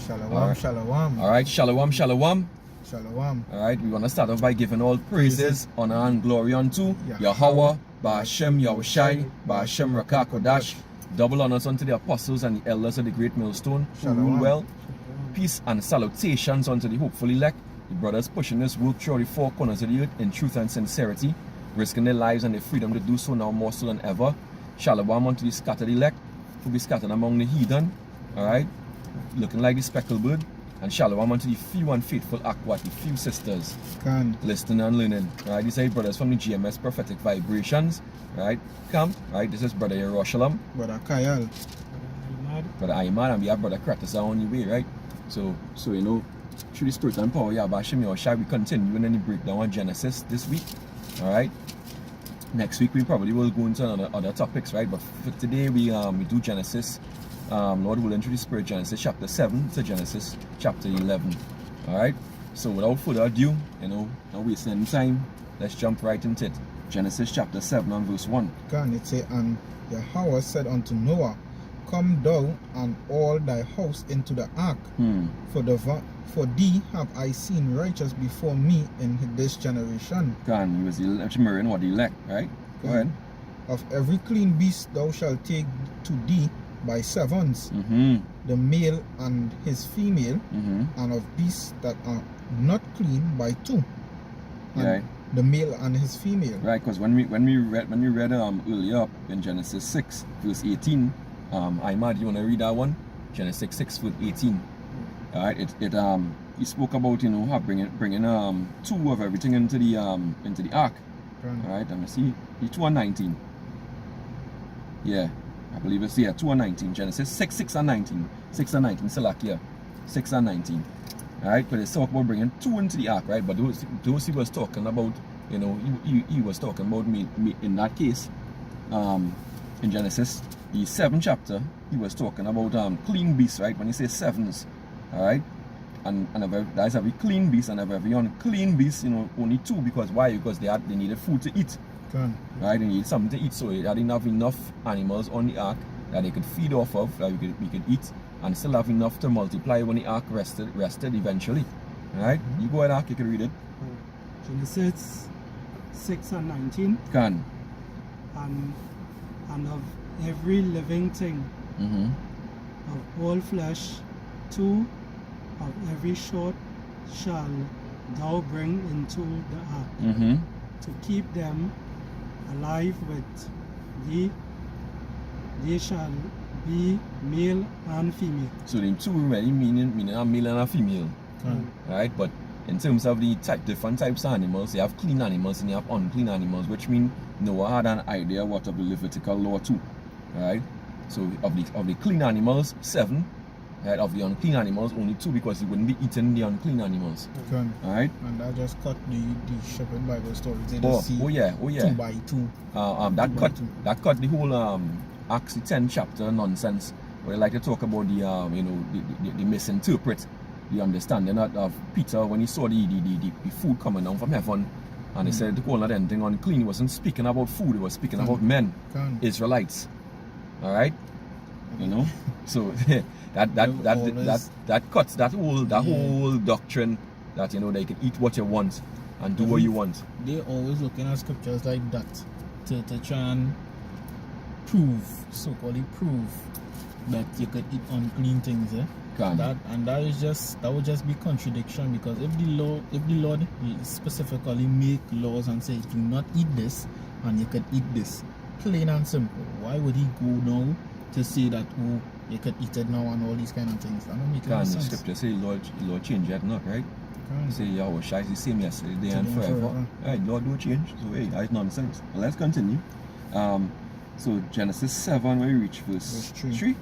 Shalom, shalom. Alright, shalom, shalom. Shalom. Alright, we want to start off by giving all praises, honor, and glory unto Yahweh, Ba'ashem Yahushai, Ba'ashem Rakakodash. Double honors unto the apostles and the elders of the great millstone who rule well. Peace and salutations unto the hopeful elect, the brothers pushing this work through the four corners of the earth in truth and sincerity, risking their lives and their freedom to do so now more so than ever. Shalom unto the scattered elect, who be scattered among the heathen, alright, looking like the speckled bird. And shalom unto the few and faithful Akwat, the few sisters, listening and learning. Right, these are brothers from the GMS Prophetic Vibrations. Right, come. Right, this is Brother Yerushalayim, Brother Kayal, Brother Ayman, and we have Brother Kratos on the way. Right, so you know, through the spirit and power, Ba'ashem Yahushai, we continue in the breakdown on Genesis this week. All right. Next week we probably will go into other topics. Right, but for today we do Genesis. Lord will introduce Spirit, Genesis chapter 7 to Genesis chapter 11. Alright, so without further ado, you know, not wasting any time, let's jump right into it. Genesis chapter 7 and verse 1. It say, and Yahweh said unto Noah, come thou and all thy house into the ark, for thee have I seen righteous before me in this generation. He was mirroring what the elect, right? Go ahead. Of every clean beast thou shalt take to thee by sevens, the male and his female, and of beasts that are not clean by two, and the male and his female. Right, because when we read earlier up in Genesis 6 verse 18, Imad, you want to read that one? Genesis 6 verse 18. Alright, he spoke about, you know, bringing two of everything into the ark. Alright, and I see 2 and 19. Yeah. I believe it's 2 and 19, Genesis 6 and 19, 6 and 19, Salakia, 6 and 19. Alright, but it's talk about bringing two into the ark, right? But those he was talking about, you know, he was talking about me in that case, in Genesis, the 7th chapter, he was talking about clean beasts, right? When he says sevens, alright? And that's every clean beast and every unclean beast, you know, only two, because why? Because they needed food to eat. Right, they need something to eat, so they didn't have enough animals on the ark that they could feed off of, that we could eat, and still have enough to multiply when the ark rested eventually. Right? You go ahead, Ark, you can read it. Genesis 6 and 19. And of every living thing, of all flesh, two of every sort shall thou bring into the ark, to keep them alive with thee. They shall be male and female. So the two really meaning a male and a female. Right? But in terms of the different types of animals, they have clean animals and they have unclean animals, which means Noah had an idea what of the Levitical law too. Right? So of the clean animals, 7. Right, of the unclean animals, only 2, because he wouldn't be eating the unclean animals. Alright? And I just cut the Shepherd Bible story. They oh yeah. 2 by 2. That cut the whole Acts the 10th chapter nonsense, where they like to talk about the you know, the misinterpret the understanding of Peter when he saw the food coming down from heaven, and he said the whole not anything unclean. He wasn't speaking about food, he was speaking about men, Israelites. Alright? You know? So that cuts that whole doctrine that, you know, they can eat what you want and do what you want. They always looking at scriptures like that to try and so-called prove that you could eat unclean things, that would just be contradiction, because if the Lord specifically make laws and say do not eat this and you could eat this, plain and simple, why would he go now to say that you could eat it now and all these kind of things? That don't make any sense. The scripture say Lord change it not, right? Say Yahweh Shai is the same yesterday and forever. Right, Lord don't change. So hey, that's nonsense. Well, let's continue. So Genesis 7, where we reach verse 3.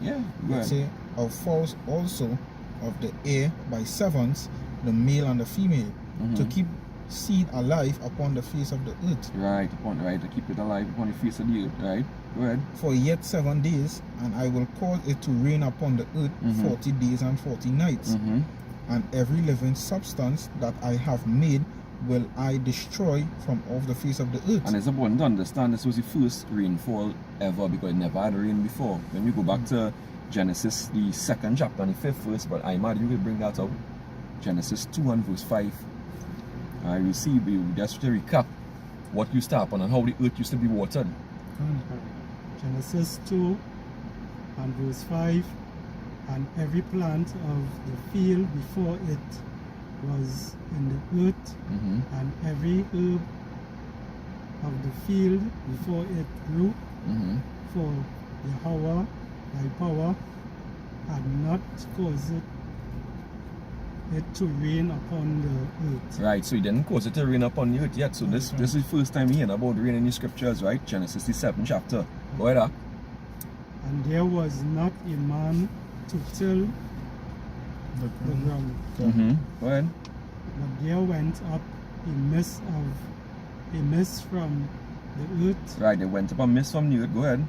Yeah. It say, of fowls also of the air by sevens, the male and the female, to keep seed alive upon the face of the earth. Right, to keep it alive upon the face of the earth, right? Go ahead. For yet 7 days, and I will cause it to rain upon the earth 40 days and 40 nights. And every living substance that I have made will I destroy from off the face of the earth. And it's important to understand this was the first rainfall ever, because it never had rain before. When we go back to Genesis, the 2nd chapter and the 5th verse, but Imad, you will bring that out. Genesis 2 and verse 5. Alright, we see, just to recap what used to happen and how the earth used to be watered. Genesis 2 and verse 5. And every plant of the field before it was in the earth, and every herb of the field before it grew, for Yahweh thy power had not caused it to rain upon the earth. Right, so he didn't cause it to rain upon the earth yet. So this is the first time hearing about rain in the scriptures, right? Genesis the 7th chapter. Go ahead, And there was not a man to till the ground. Go ahead. But there went up a mist from the earth, Right, they went up a mist from the earth. Go ahead.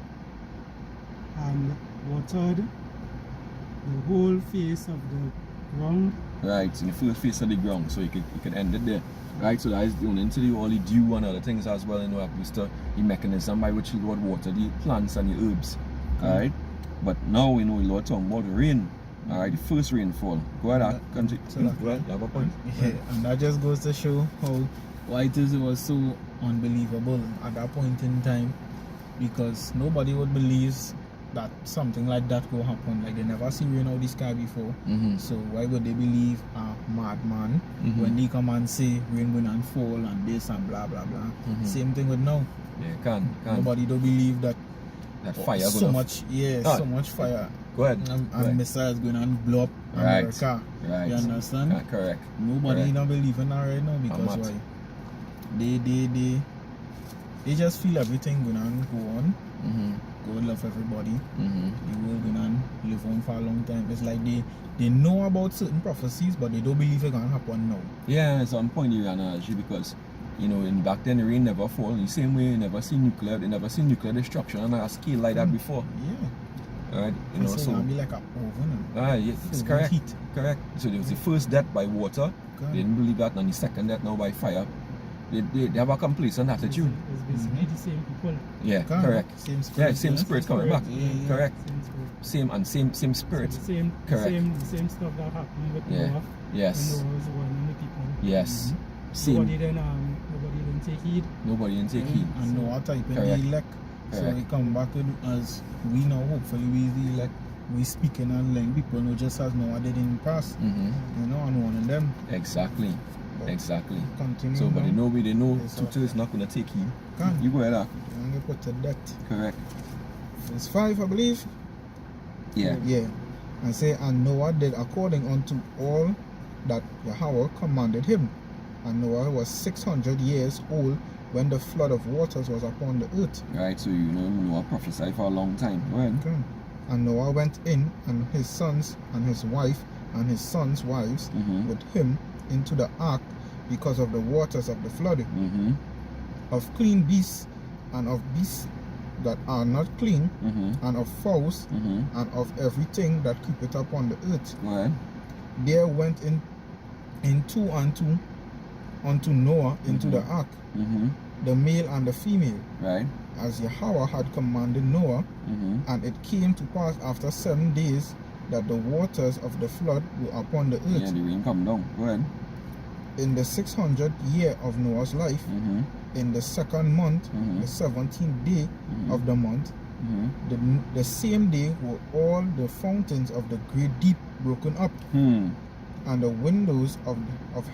and watered the whole face of the ground. Right, in the first face of the ground, so you could end it there. Right, so that is the only into the all the dew and other things as well, you know, at least the mechanism by which the Lord water the plants and the herbs. Alright? But now we know the Lord talking about the rain. Alright, the first rainfall. Go ahead, continue. Go ahead, you have a point. Yeah, and that just goes to show why it was so unbelievable at that point in time, because nobody would believe that something like that could happen. Like, they never see rain out the sky before. So why would they believe a madman when they come and say rain going and fall and this and blah blah blah? Same thing with now. Yeah, can. Nobody don't believe that Fire so much, so much fire. Go ahead. And missiles going and blow up America. Right. You understand? Correct. Nobody don't believe in that right now, because why? They just feel everything going on go on. God love everybody. The world going on live on for a long time. It's like they know about certain prophecies, but they don't believe it gonna happen now. Yeah, it's on point, your analogy, because you know, in back then the rain never fall. In the same way, they never see nuclear destruction on a scale like that before. Yeah. Alright, you know, so be like a oven. yeah, it's correct. Heat. Correct. So there was the first death by water. God. They didn't believe that, and the second death now by fire. They have a complacent attitude. It's basically the same people. Yeah, God. correct. Same spirit. Yeah, same spirit coming back. Yeah. Correct. Same spirit. Same spirit. So the Correct. same stuff that happened with Yeah. Noah. Yes. When Noah was warning the people. Yes. Nobody Same. didn't take heed. Nobody didn't take heed. And Noah type in Correct. the elect. So Correct. we come back as we now, hopefully we the elect. We speaking and letting people know, just as Noah did in the past. You know, and one of them. Exactly. But Exactly. Continue. So, but they know Yes, sir. Tutu is not going to take heed. Can. You go ahead, And they put to death. Correct. Verse 5, I believe. Yeah. Yeah. And say, and Noah did according unto all that Yahweh commanded him. And Noah was 600 years old when the flood of waters was upon the earth. Right, so you know Noah prophesied for a long time. Go ahead. Okay. And Noah went in, and his sons and his wife and his sons' wives with him into the ark because of the waters of the flood. Of clean beasts and of beasts that are not clean, and of fowls and of everything that creepeth upon the earth. Go ahead. There went in two and two unto Noah into the ark, the male and the female, Right. as Yahweh had commanded Noah. And it came to pass after 7 days that the waters of the flood were upon the earth. Yeah, the rain come down. Go ahead. In the 600th year of Noah's life, in the 2nd month, the 17th day of the month, the same day were all the fountains of the great deep broken up, and the windows of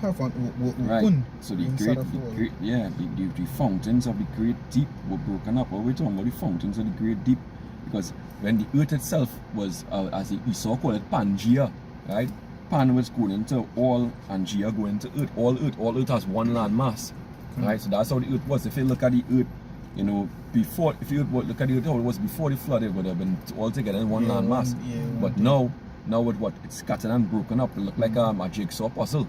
heaven were Right. opened. So the inside great, of the all. great, yeah, the fountains of the great deep were broken up. What we're talking about, the fountains of the great deep, because when the earth itself was, as Esau called it, Pangea, right? Pan was going into all, and Gia going into earth. All earth has one land mass, right? So that's how the earth was. If you look at the earth, you know, before, if you look at the earth how it was before the flood, it would have been all together in one land mass. But now with what, it's scattered and broken up, it look like a jigsaw puzzle,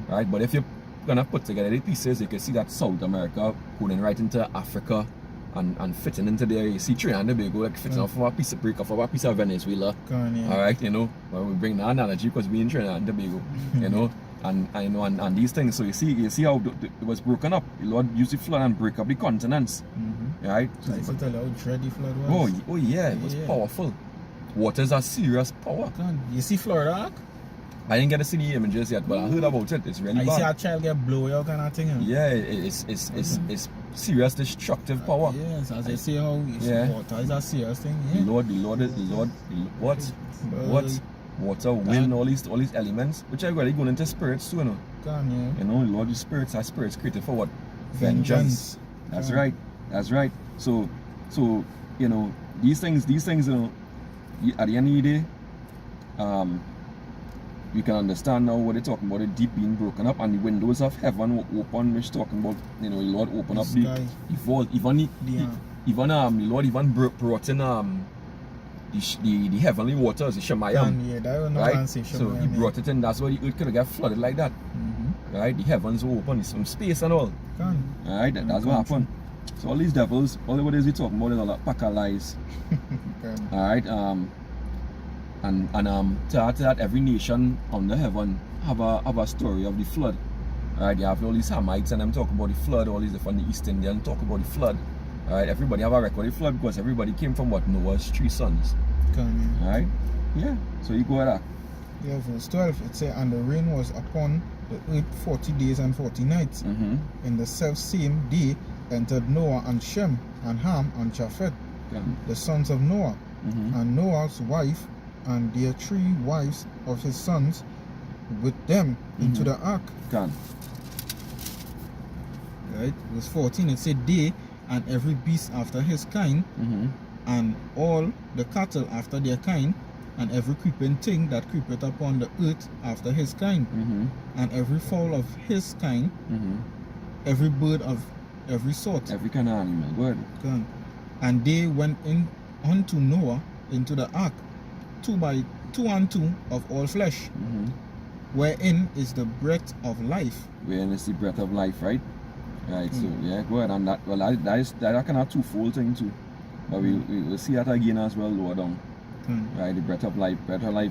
right? But if you're gonna put together the pieces, you can see that South America going right into Africa and fitting into there. You see Trinidad and Tobago like fitting off of a piece of break off of a piece of Venezuela. Alright, you know, when we bring that analogy because we in Trinidad and Tobago, you know, and these things. So you see how it was broken up. The Lord used the flood and break up the continents. Right? So I used to tell you how dread the flood was. Oh yeah, it was powerful. Water's a serious power. Can you see Florida Ark? I didn't get to see the images yet, but I heard about it. It's really I see a bad. child get blown out kind of thing. Yeah, it's serious destructive power. Yes, as I say how Yeah. water is a serious thing. The Yeah. Lord, what? Water, wind, all these elements, which are really going into spirits too, you know. Can, yeah. You know, the Lord, the spirits are spirits created for what? Vengeance. That's Yeah. right. That's right. So, you know, these things, you know, at the end of the day, we can understand now what they're talking about, the deep being broken up and the windows of heaven were open, which talking about, you know, the Lord open up the vault, even the Lord even brought in the heavenly waters, the Shemayim. Yeah, that was Right? not say So he brought it in, that's why the earth could have got flooded like that. Right? The heavens were open, some space and all. Can. Alright, that's what happened. So all these devils, all what is we talking about is all that pack of lies. Can. Alright, and to add to that, every nation under heaven have a story of the flood. Alright, you have all these Hamites and them talk about the flood, all these from the East Indian talk about the flood. Alright, everybody have a record of the flood because everybody came from what? Noah's 3 sons. Can, yeah. Alright? Yeah. So you go with that. Yeah, verse 12, it says, and the rain was upon the earth 40 days and 40 nights. In the self same day entered Noah and Shem and Ham and Japheth, the sons of Noah, and Noah's wife and their 3 wives of his sons with them into the ark. Right? Verse 14, it said, they and every beast after his kind, and all the cattle after their kind, and every creeping thing that creepeth upon the earth after his kind, and every fowl of his kind, every bird of every sort. Every kind of animal. Go ahead. Can. And they went in unto Noah into the ark, 2 and 2 of all flesh, wherein is the breath of life. Wherein is the breath of life, right? Right, so yeah, go ahead. And that, well, that kind of twofold thing too. But we'll see that again as well lower down. Right, the breath of life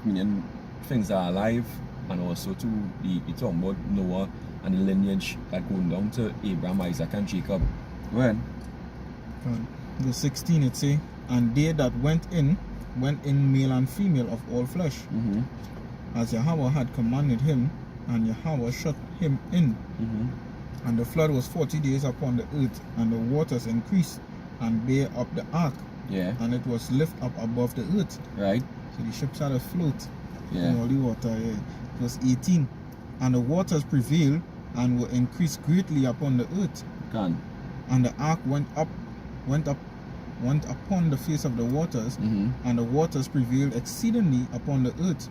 meaning things that are alive, and also to the talking about Noah and the lineage that going down to Abraham, Isaac and Jacob. Go ahead. Verse 16 it say, and they that went in male and female of all flesh, as Yahweh had commanded him, and Yahweh shut him in. And the flood was 40 days upon the earth, and the waters increased and bare up the ark. Yeah. And it was lift up above the earth. Right. So the ships had a float Yeah. in all the water. Yeah. Verse 18. And the waters prevailed and were increased greatly upon the earth. And the ark went upon the face of the waters, and the waters prevailed exceedingly upon the earth.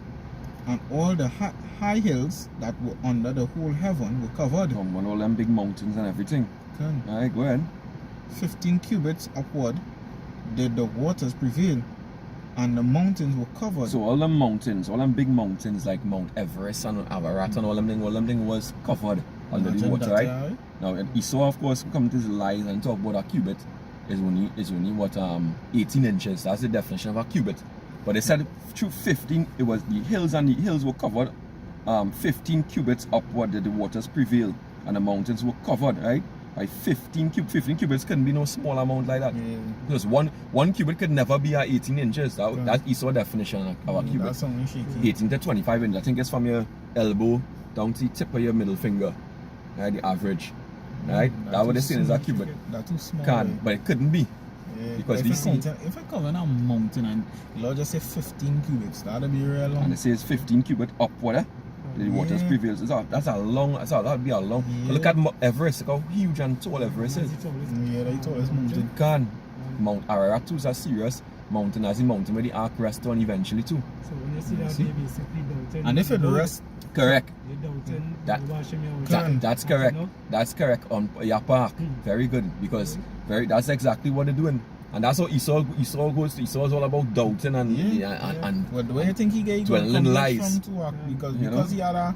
And all the high hills that were under the whole heaven were covered. On all them big mountains and everything. Alright, go ahead. 15 cubits upward did the waters prevail, and the mountains were covered. So all them mountains, all them big mountains like Mount Everest and Ararat and all them thing was covered under the water, right? Now Esau, of course, come to his lies and talk about a cubit is only what 18 inches. That's the definition of a cubit. But they said through 15, it was the hills were covered 15 cubits upward did the waters prevail, and the mountains were covered, right? By 15 cubits couldn't be no small amount like that. Yeah. Because one cubit could never be 18 inches. That's Esau's definition of a cubit. That's only shaky. 18 to 25 inches. I think it's from your elbow down to the tip of your middle finger. Right, the average. Right? That's what they're saying is a cubit. That's too small. But it couldn't be. Yeah. Because if I cover a mountain and the Lord just say 15 cubits, that'll be real long. And it says 15 cubits upward. The waters prevail. That'd be a long. Yeah. Look at Everest. Look how huge and tall Everest is. Yeah, the tallest mountain. Mount Ararat too is a serious mountain, as the mountain where the ark rests on eventually too. So when you see that, they basically doubting. And if it rests, correct. You're doubting. That's correct. That's correct on your park. Very good, because that's exactly what they're doing. And that's how Esau goes. Esau's all about doubting and Well, the way I think he got dwelling lies. from to work, because he had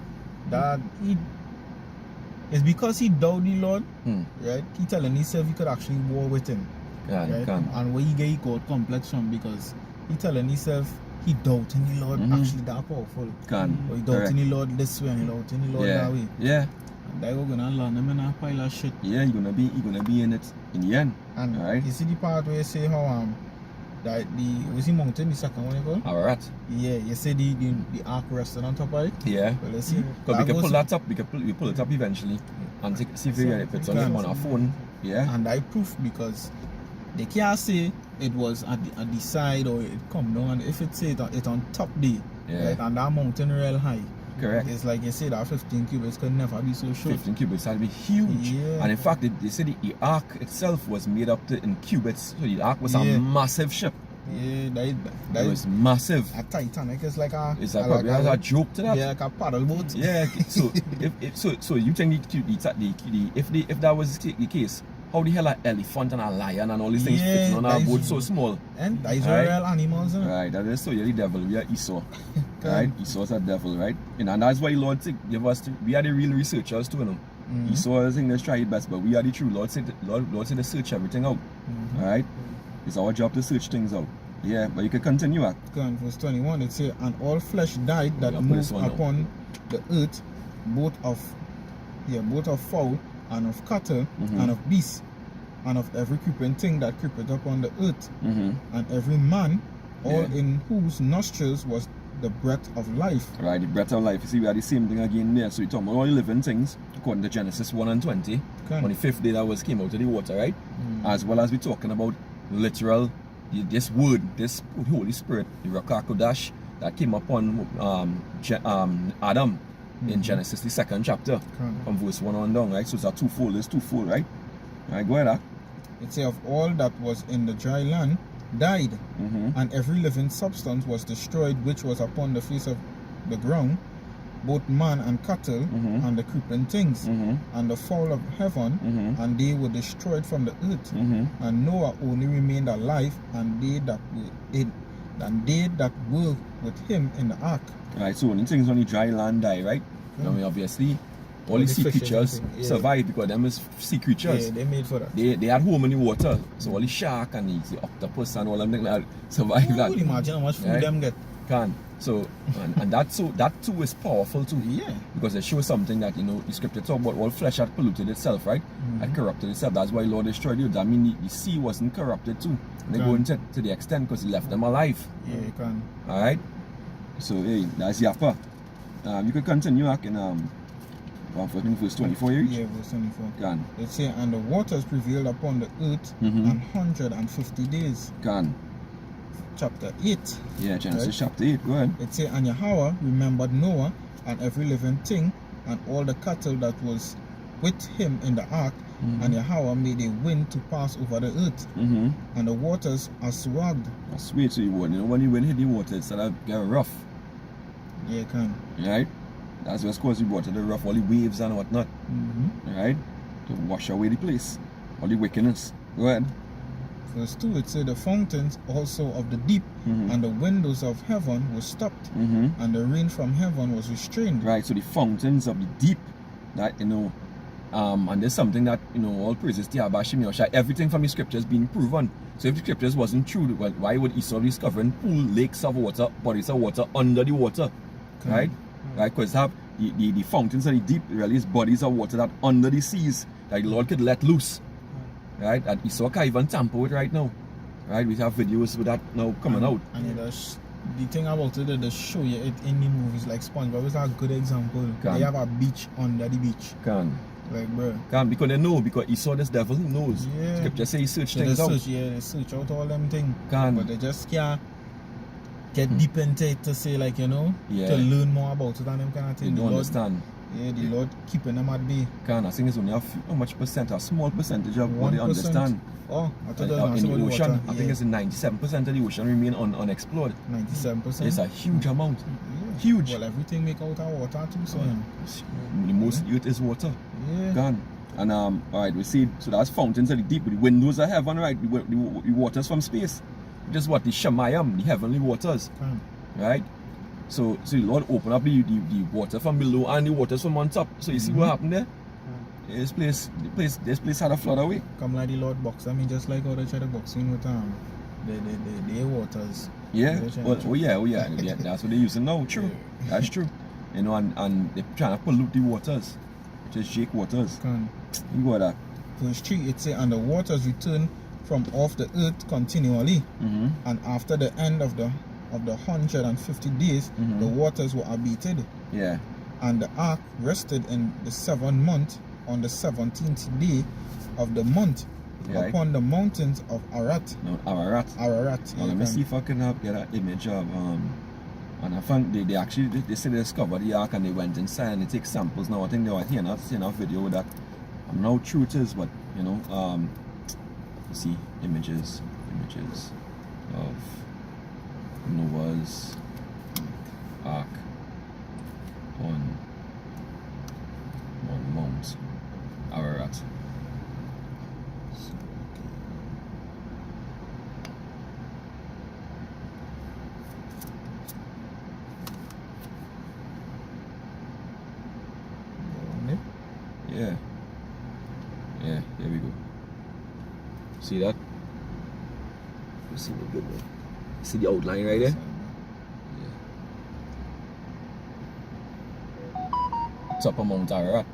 it's because he doubted the Lord, right? He telling himself he could actually war with him. Right? And where he got complex from, because he telling himself he doubting the Lord actually that powerful. But he doubting the Lord this way and he doubting the Lord that way. Yeah. And they were gonna land him in a pile of shit. Yeah, you're gonna be in it in the end. And right. you see the part where you say how that was the mountain, the second one you call? Ararat. Yeah, you say the ark rested on top of it? Yeah. Well, let's see. Because we can pull that up, we pull it up eventually and see if it's on our phone. Yeah. And I proof because they can't say it was at the side or it come down, and if it say it on top there, Yeah. right, and that mountain real high. Correct. It's like you say that 15 cubits could never be so short. 15 cubits had to be huge. Yeah. And in fact, they said the ark itself was made up in cubits. So the ark was a Yeah. massive ship. Yeah, It was massive. a Titanic is like a It's probably a joke to that. yeah, like a paddle boat. Yeah. So so you think if that was the case, how the hell an elephant and a lion and all these things Yeah, fitting on our that boat is- so small? And that is Right. real animals, isn't it? Right, that is so you're the devil, we are Esau. Okay. Right? Esau's a devil, right? And that's why Lord said give us we are the real researchers too, you know. Mhm. Esau is in let's try it best, but we are the true. Lord said to search everything out. Mhm. Alright? It's our job to search things out. Yeah, but you can continue at. Okay, in verse 21 it says, and all flesh died that Yeah, put this moved one upon the earth, both of fowl and of cattle Mhm. and of beasts, and of every creeping thing that creepeth upon the earth, Mm-hmm. and every man, all Yeah. in whose nostrils was the breath of life. Right, the breath of life. You see, we are the same thing again there. So you talk about all the living things, according to Genesis 1 and 20. Okay. On the 5th day that came out of the water, right? Mm. As well as we're talking about literal, this word, this Holy Spirit, the Ruach HaKodesh, that came upon Adam in Mhm. Genesis, the 2nd chapter, Okay. from verse 1 on down, right? So it's a twofold, right? Right, go ahead, It says, of all that was in the dry land died, Mm-hmm. and every living substance was destroyed which was upon the face of the ground, both man and cattle, Mhm. and the creeping things, Mm-hmm. and the fowl of heaven, Mm-hmm. and they were destroyed from the earth. Mm-hmm. And Noah only remained alive, and they that were with him in the ark. Right, so when things on the dry land die, right? I mean, obviously, all the the sea fishes creatures and things, yeah. survive because them is sea creatures. Yeah, they made for that. They had home in the water, so all the shark and the octopus and all them things like that survive Ooh, that. imagine how much food Right? them get. Can. So and that too is powerful too. Yeah. Because it shows something that the scripture talk about all flesh had polluted itself, right? Had corrupted itself. That's why Lord destroyed you. That means the sea wasn't corrupted too. And they go into to the extent because he left them alive. Yeah, you can. Alright? So hey, that's Yappa. You could continue in verse 24 here. Yeah, verse 24. Can. It says, and the waters prevailed upon the earth Mhm. 150 days. Can. Chapter 8. Yeah, Genesis Right. chapter 8. Go ahead. It says, and Yahweh remembered Noah and every living thing and all the cattle that was with him in the ark, and Yahweh made a wind to pass over the earth, Mm-hmm. and the waters assuaged. That's sweet to you, when you wind hit the water, it's gonna get rough. Yeah, you can. Right? That's what's causing the water to rough, all the waves and whatnot. Mm-hmm. Right? To wash away the place. All the wickedness. Go ahead. Verse 2, it says, the fountains also of the deep Mhm. and the windows of heaven were stopped, Mm-hmm. and the rain from heaven was restrained. Right, so the fountains of the deep, that and there's something that all praises to Abashim Yoshai, everything from the scriptures being proven. So if the scriptures wasn't true, well, why would Esau be discovering pool, lakes of water, bodies of water under the water? Okay. Right? Right, because the fountains of the deep really is bodies of water that under the seas that the Lord could let loose. Right? That Esau can't even tamper with right now. Right? We have videos with that now coming out. And the thing about it, they show you it in the movies, like SpongeBob is a good example. Can. They have a beach under the beach. Can. Like, bro. Because they know, because Esau, this devil, he knows. Yeah. Scripture say he search So they things out. they search out all them things. Can. But they just can't get deep into it to say, like, Yeah. to learn more about it and them kind of They thing. don't understand. Yeah, the Lord keeping them at bay. I think it's only how much percent, a small percentage of what they 1%. understand. Oh, I thought that In was the about the ocean, water. I think it's 97% of the ocean remain unexplored. 97%. It's a huge amount. Yeah. Huge. Well, everything make out of water too, so. The most earth is water. Yeah. Gone. And alright, we see, so that's fountains of the deep, the windows of heaven, right? The waters from space. Just what the Shemayim, the heavenly waters. Can. Right? So the Lord opened up the water from below and the waters from on top. So you see what happened there? This place had a flood away. Come like the Lord box. I mean, just like how they try to boxing with the waters. Yeah. They try Well, to- yeah. That's what they're using now. True. That's true. And they're trying to pollute the waters, which is Jake waters. Can. You got that. Verse 3, it says, and the waters returned from off the earth continually, Mm-hmm. and after the end of the 150 days, Mhm. the waters were abated, Yeah. and the ark rested in the 7th month on the 17th day of the month Yeah. upon the mountains of Ararat. No, Ararat. Ararat. Now, let me see if I can get an image of and I found they actually they said they discovered the ark and they went inside and they take samples. Now I think they were here not seeing a video with that. I don't know how true it is, but you know, you see images of Noah's ark on Mount Ararat. Yeah. Yeah, there we go. See that? You see the good one. See the outline right there? Yeah. Top of Mount Ararat.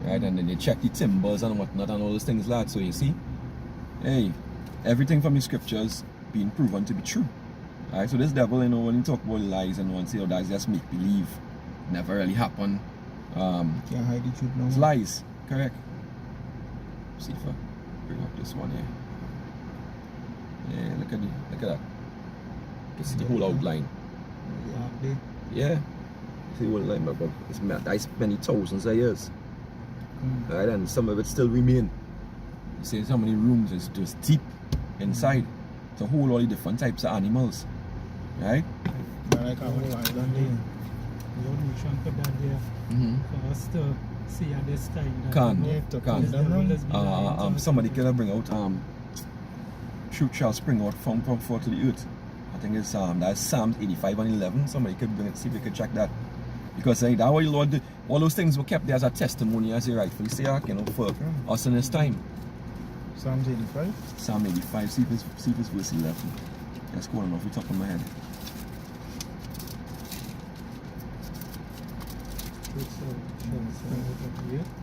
Right, and then they check the timbers and whatnot and all those things like that. So you see, hey, everything from the scriptures being proven to be true. Alright, so this devil, you know, when you talk about lies and one say, oh, that's just make believe, never really happened. Can't hide the truth no It's more. lies, correct. See if I bring up this one here. Yeah, look at that. You can see the whole outline. Yeah. See the whole outline, but that's many thousands of years. Right, and some of it still remain. You see so many rooms is just deep inside to hold all the different types of animals. Right? Like a whole island there. Lord, we should put that there for us to see at this time. That Can. you know, Yeah, to this calm devil down. has been lying to us. Somebody can bring out truth shall spring out from forth to the earth. I think it's that's Psalms 85 and 11. Somebody could bring it, see if they could check that. Because that way the Lord did, all those things were kept there as a testimony, as you rightfully say, you know, for us in this time. Psalms 85. Psalm 85, see if it's verse 11. That's going off the top of my head.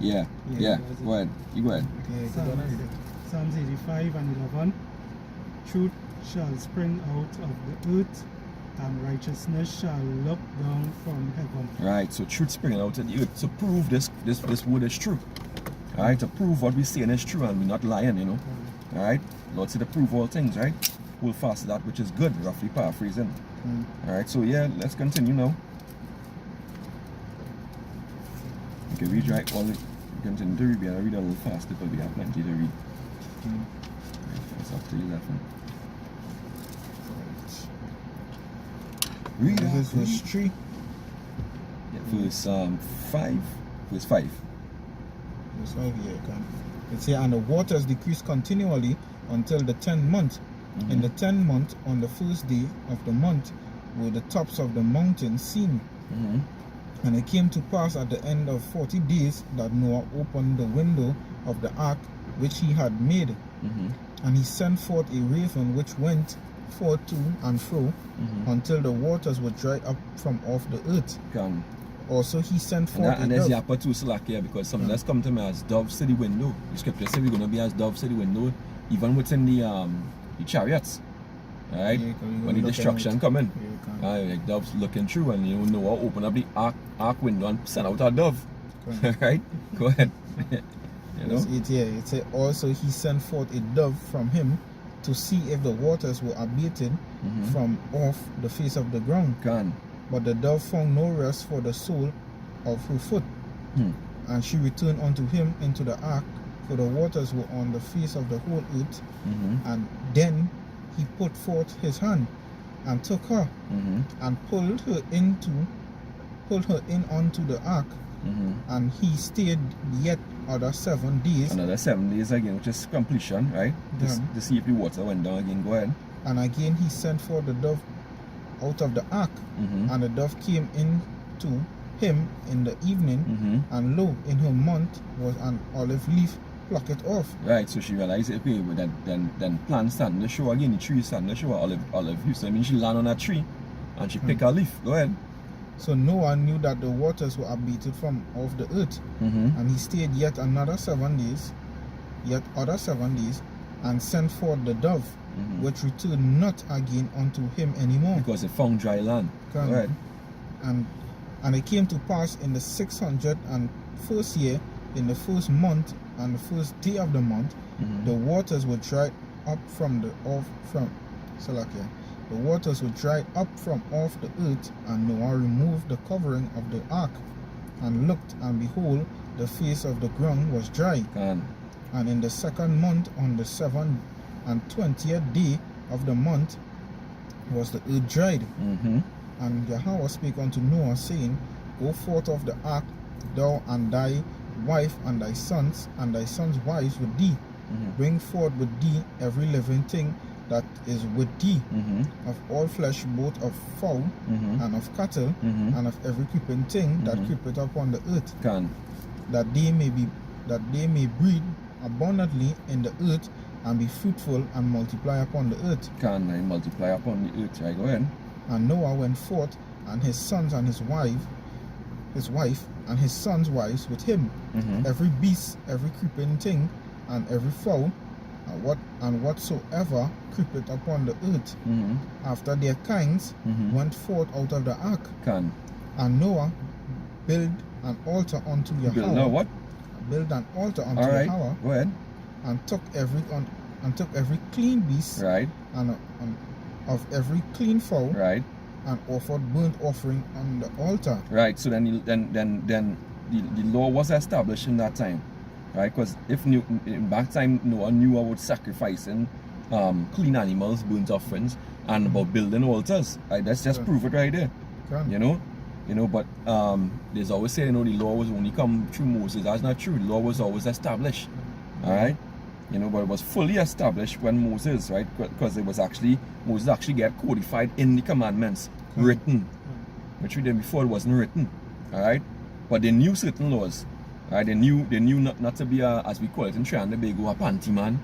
Yeah, Yeah. go ahead. You go ahead. Yeah, go on and read it. Psalms 85 and 11. Truth shall spring out of the earth, and righteousness shall look down from heaven. Right, so truth springing out of the earth to prove this word is true. Alright, to prove what we're saying is true and we're not lying, you know. Alright, Lord said to prove all things, right? Hold fast to that which is good, roughly paraphrasing. Alright, so yeah, let's continue now. You can read right all it. Continue to read, read a little faster because we have plenty to read. Right, it's up to 11. Read This is up, verse 3. yeah, verse 5. Verse 5. Verse 5 here, you can. It says, and the waters decreased continually until the 10th month. In the 10th month, on the first day of the month, were the tops of the mountains seen. And it came to pass at the end of 40 days that Noah opened the window of the ark which he had made. And he sent forth a raven which went forth to and fro until the waters were dried up from off the earth. Can. Also he sent forth And a there's dove. Yapa too slack here because something that's come to me as doves to the window. The scripture said we're gonna be as doves to the window, even within the chariots. Alright? Yeah, 'cause we're When the looking destruction out. coming. Yeah, you can. Like doves looking through and you know Noah open up the ark window and send out a dove. Okay. Right? Go ahead. You know? Verse 8 here, it said, also he sent forth a dove from him to see if the waters were abated from off the face of the ground. Can. But the dove found no rest for the sole of her foot. And she returned unto him into the ark, for the waters were on the face of the whole earth. And then he put forth his hand and took her and pulled her in unto the ark. And he stayed yet other 7 days. Another 7 days again, which is completion, right? To see if the water went down again. Go ahead. And again he sent forth the dove out of the ark. And the dove came in to him in the evening, and lo, in her mouth was an olive leaf plucked off. Right, so she realized, okay, but then plants starting to show again, the tree starting to show olive leaf. So I mean, she landed on a tree and she picked a leaf. Go ahead. So Noah knew that the waters were abated from off the earth, and he stayed yet another 7 days, yet other 7 days, and sent forth the dove, which returned not again unto him anymore. Because it found dry land. Can- Go ahead. And it came to pass in the 601st year, in the first month and the first day of the month, the waters were dried up from the waters were dried up from off the earth, and Noah removed the covering of the ark, and looked, and behold, the face of the ground was dry. Can. And in the second month, on the 27th day of the month, was the earth dried. And Yahweh spake unto Noah, saying, Go forth of the ark, thou and thy wife and thy sons wives with thee. Bring forth with thee every living thing that is with thee, of all flesh, both of fowl and of cattle, and of every creeping thing that creepeth upon the earth, Can. that they may breed abundantly in the earth, and be fruitful and multiply upon the earth. Can I multiply upon the earth? Right, go ahead. And Noah went forth, and his sons and his wife and his sons' wives with him, every beast, every creeping thing, and every fowl, and whatsoever creepeth upon the earth, after their kinds, went forth out of the ark. Can. And Noah built an altar unto Yahweh. Build now what? Built an altar unto All right. Yahweh, Go ahead. and took every clean beast, Right. and of every clean fowl, Right. and offered burnt offering on the altar. Right. So then the law was established in that time, right? Because in back time Noah knew about sacrificing clean animals, burnt offerings, and about building altars. Right? Let's just prove it right there. Can. You know. But there's always saying, the law was only come through Moses. That's not true. The law was always established. All right. But it was fully established when Moses, right? Because Moses actually get codified in the commandments, written, which we did before it wasn't written, all right? But they knew certain laws, right? They knew not to be as we call it in Trinidad and Tobago, a panty man,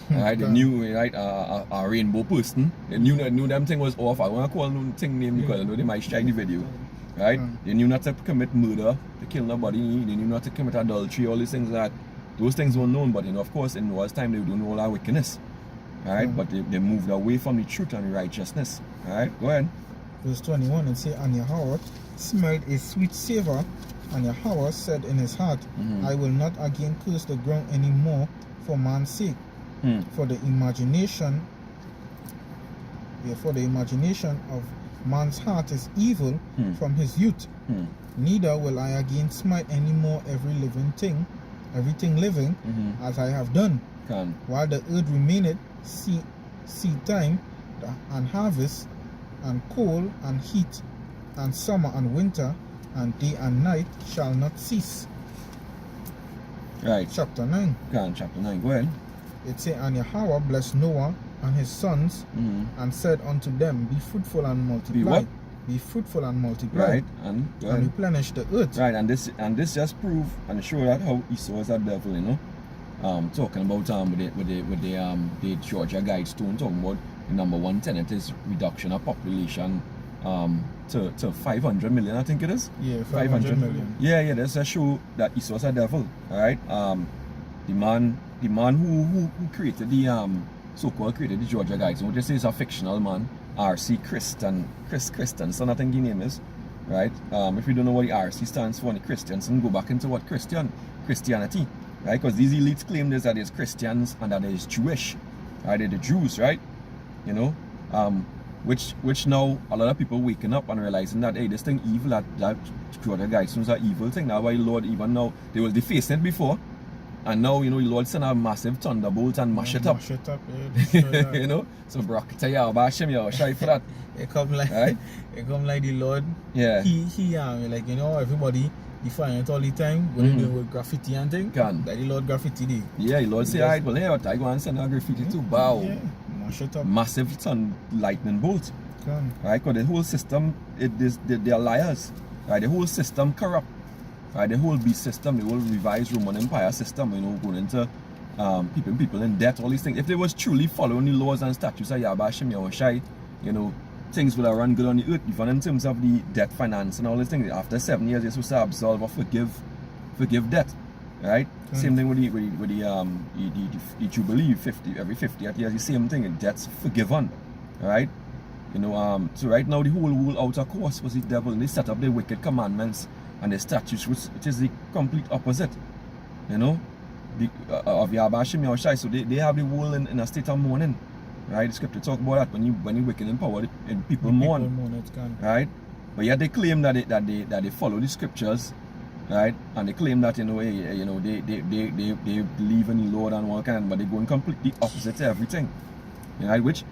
right? They knew, right, a rainbow person. They knew them thing was off. I want to call them thing name because I know they might strike the video, right? They knew not to commit murder, to kill nobody. They knew not to commit adultery, all these things like that. Those things were known, but of course, in Noah's time, they don't know all that wickedness. Alright, but they moved away from the truth and the righteousness. Alright, go ahead. Verse 21, it says, And Yahweh smelled a sweet savor, and Yahweh said in his heart, I will not again curse the ground any more for man's sake. For the imagination of man's heart is evil from his youth. Neither will I again smite any more everything living, as I have done. Can. While the earth remaineth, seed time, and harvest, and cold, and heat, and summer, and winter, and day and night shall not cease. Right. Chapter 9. Can. Chapter 9. Go ahead. It says, And Yahweh blessed Noah and his sons, and said unto them, Be fruitful and multiply. Be what? Be fruitful and multiply. Right. And go ahead. And replenish the earth. Right. And this just prove and show that how Esau is a devil, talking about with the Georgia Guidestone, talking about the number one tenet is reduction of population to 500 million, I think it is. Yeah, 500 million. Yeah, that's a show that Esau's a devil. Alright. The man who created the so-called created the Georgia Guidestone, just is a fictional man, R.C. Christensen, I think his name is. Right? If you don't know what the R.C. stands for, the Christensen, go back into what Christianity. Right? Because these elites claim this, that there's Christians and that there's Jewish. Right? They're the Jews, right? Which now a lot of people waking up and realizing that, hey, this thing evil, that Georgia Guidestone is an evil thing. That's why Lord, even now, they were defacing it before. And now, the Lord sent a massive thunderbolt and mash it up. Mash it up, yeah. So Brakita Yabashim, you're shy for that. It come like Right? It come like the Lord. Yeah. He everybody define it all the time when they do with graffiti and thing. Can. Like the Lord graffiti day. Yeah, the Lord say, alright, well, hey, I go and send a graffiti too. Bow. Yeah. Mash it up. Massive lightning bolt. Can. Right? Because the whole system, they are liars. Right? The whole system corrupt. Right? The whole beast system, the whole revised Roman Empire system, going into people in debt, all these things. If they was truly following the laws and statutes of Yabashim Yahushai, things would have run good on the earth, even in terms of the debt finance and all these things. After 7 years, you're supposed to absolve or forgive debt. right? Same thing with the Jubilee 50, every 50th year, the same thing, debts forgiven, right? You know, so right now the whole outer course was the devil, and they set up the wicked commandments and the statutes, which is the complete opposite, you know, of Yabashim Yahushai. So they have the world in a state of mourning, right? The scripture talk about that when you wicked in power, and people mourn, right? But yet they claim that they follow the scriptures, right? And they claim that, you know, they believe in the Lord and all kind, but they're going completely opposite to everything, right? Which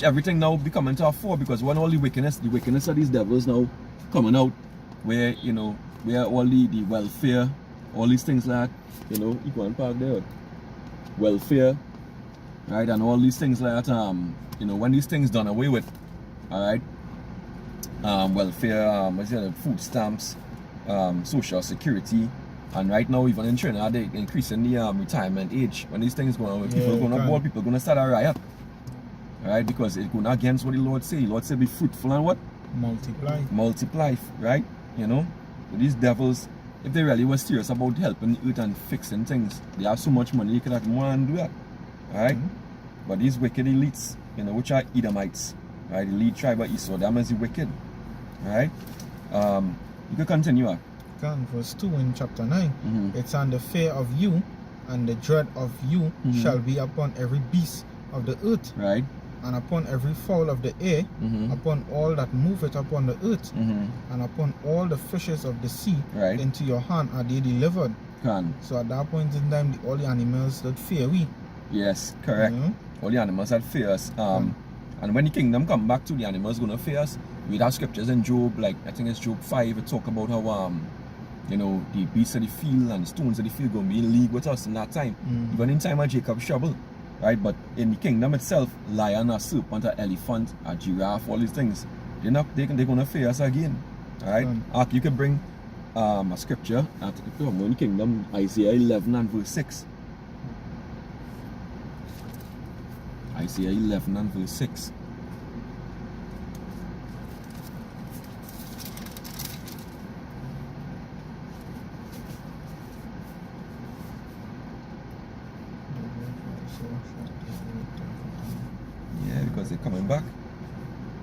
everything now becoming to a fore, because when all the wickedness of these devils now coming out, where, you know, where all the welfare, all these things like, you know, you go and park there, welfare, right, and all these things like that, you know, when these things done away with, all right, welfare, food stamps, social security, and right now even in Trinidad they increasing the retirement age. When these things going on, people are gonna board, people are gonna start a riot, right? Because it's going against what the Lord say. The Lord say be fruitful and what? Multiply, right? You know, so these devils, if they really were serious about helping the earth and fixing things, they have so much money they could have more and do that, right? But these wicked elites, you know, which are Edomites, right? The lead tribe of Esau, them is the wicked, right? You can continue. Verse 2 in chapter 9. It's and the fear of you and the dread of you shall be upon every beast of the earth, right? And upon every fowl of the air, upon all that moveth upon the earth, and upon all the fishes of the sea, right? Into your hand are they delivered. So at that point in time, all the animals that fear we. Yes, correct. All the animals that fear us. And when the kingdom come back to, the animals gonna fear us. We have scriptures in Job, like I think it's Job 5, it talk about how you know, the beasts of the field and the stones of the field gonna be in league with us in that time. Even in time of Jacob's trouble. Right, but in the kingdom itself, lion, a serpent, an elephant, a giraffe, all these things, they're gonna fear us again. Alright? You can bring a scripture at the kingdom, Isaiah 11 and verse 6. Isaiah 11 and verse 6. Yeah, because they're coming back.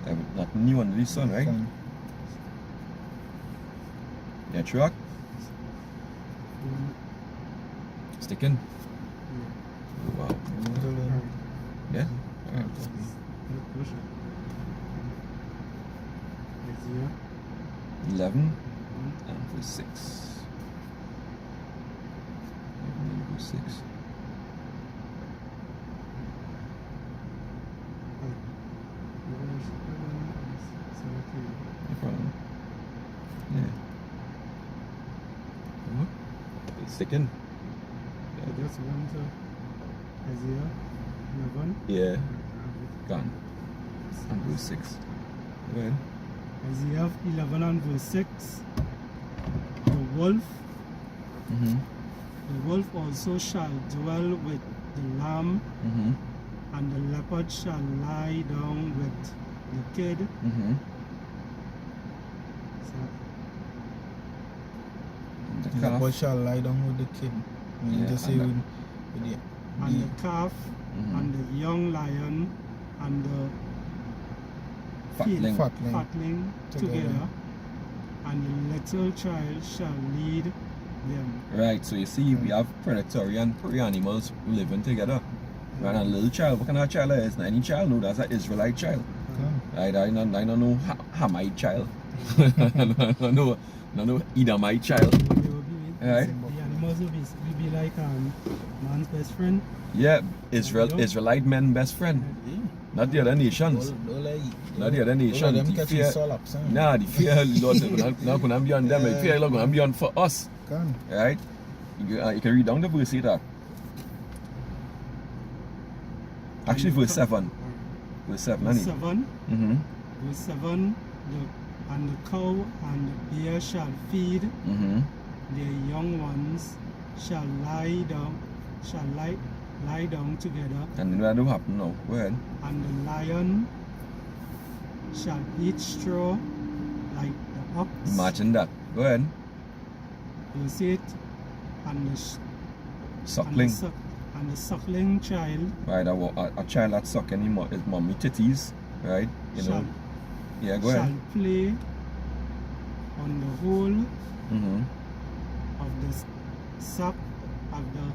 They're not new under the sun, right? Yeah, truck. Sticking. Oh, wow. Yeah. Alright. 11 and verse 6. 11 and verse 6. No problem. Yeah. It's sticking. I just went to Isaiah 11. Yeah. Gone. And verse 6. Go ahead. Isaiah 11 and verse 6. The wolf The wolf also shall dwell with the lamb, and the leopard shall lie down with the kid. The leopard shall lie down with the kid. And the calf, and the young lion, and the fatling together, and the little child shall lead them. Right, so you see, we have predatory and prey animals living together. Right, and a little child, what kind of child is? Any child know that's an Israelite child. Right, I don't know Hamite child. I don't know Edomite child. Right? The animals will be like man's best friend. Yeah, Israelite men best friend. Not the other nations. Not the other nations. The fear Lord not gonna be on them. The fear Lord gonna be on for us. Right? You can read down the verse here. Actually, verse 7. Verse 7. Verse 7. Verse 7. And the cow and the bear shall feed. Their young ones shall lie down together. And then what will happen now? Go ahead. And the lion shall eat straw like the ox. Imagine that. Go ahead. Verse 8. and the Suckling. and the suckling child Right, a child that's sucking his mommy titties, right? You know. shall, Yeah, go shall ahead. play on the hole Mm-hmm. of the sac of the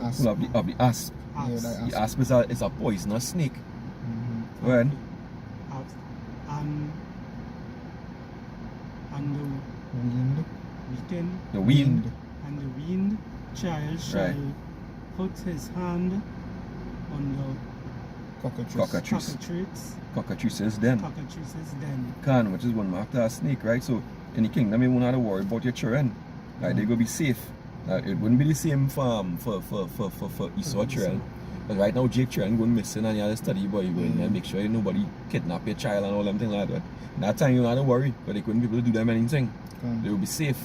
Asp. Of the asp. Yeah, asp, like The asp. asp is a poisonous snake. Mhm. Go ahead. and Wind. weekend The wind. and the weaned child shall Right. put his hand on the Cockatrice. Cockatrice. cockatrice, Cockatrice's den. cockatrice's den. Can, which is one after a snake, right? So in the kingdom, you won't have to worry about your children. Right? They're gonna be safe. It wouldn't be the same for Esau children. But right now, Jake children going missing and you have to study boy going and make sure nobody kidnap your child and all them things like that. And that time you don't have to worry, but they couldn't be able to do them anything. They will be safe.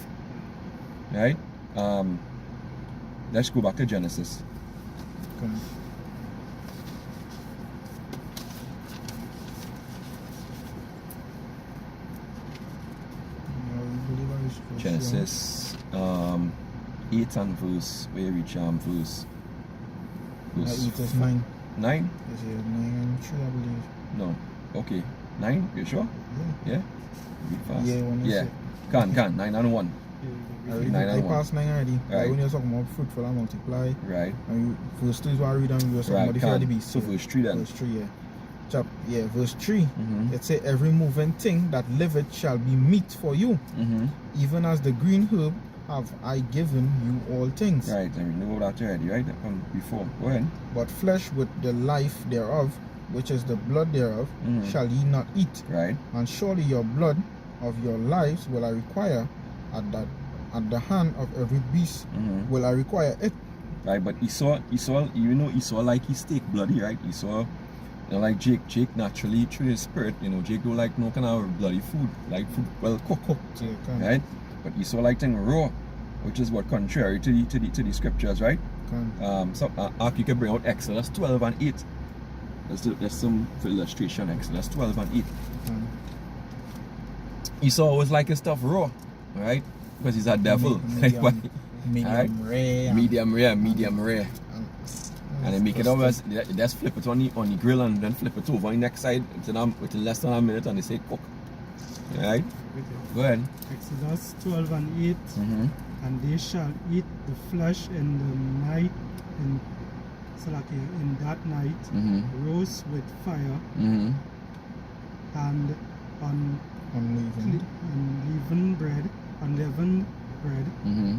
Right? Let's go back to Genesis. Okay. Genesis 8 and verse, where you reach verse 8 is 9. 9? Is it 9 and 3, I believe. No. Okay. 9? You sure? Yeah. Yeah? Read fast. Yeah, one is Yeah. it. Can. 9 and 1. I passed 9 already. Right. When you're talking about fruitful and multiply, Right. and you, verse 2 is what I read, and you were talking about the fear of the beast. So Yeah. verse 3 then. Verse 3, yeah. Verse 3. Mm-hmm. It says, every moving thing that liveth shall be meat for you, Mm-hmm. even as the green herb have I given you all things. Right, and we know that already, right? That from before. Go ahead. But flesh with the life thereof, which is the blood thereof, Mhm. shall ye not eat. Right. And surely your blood of your lives will I require at the hand of every beast Mm-hmm. will I require it. Right, but Esau, Esau like his steak bloody, right? Esau, like Jake naturally through his spirit, Jake don't like no kind of bloody food, like food well cooked, So you can, right? But Esau like thing raw, which is what contrary to the scriptures, right? So you can bring out Exodus 12 and 8. There's some illustration, Exodus 12 and 8. Esau always like his stuff raw, right? Because he's a devil. Medium rare. Medium rare. And then make it always, just flip it on the grill and then flip it over on the next side within less than a minute and they say cook. Alright? Go ahead. Exodus 12 and 8. Mm-hmm. And they shall eat the flesh in the night, in that night, Mm-hmm. roast with fire, Mm-hmm. and unleavened bread, Mm-hmm.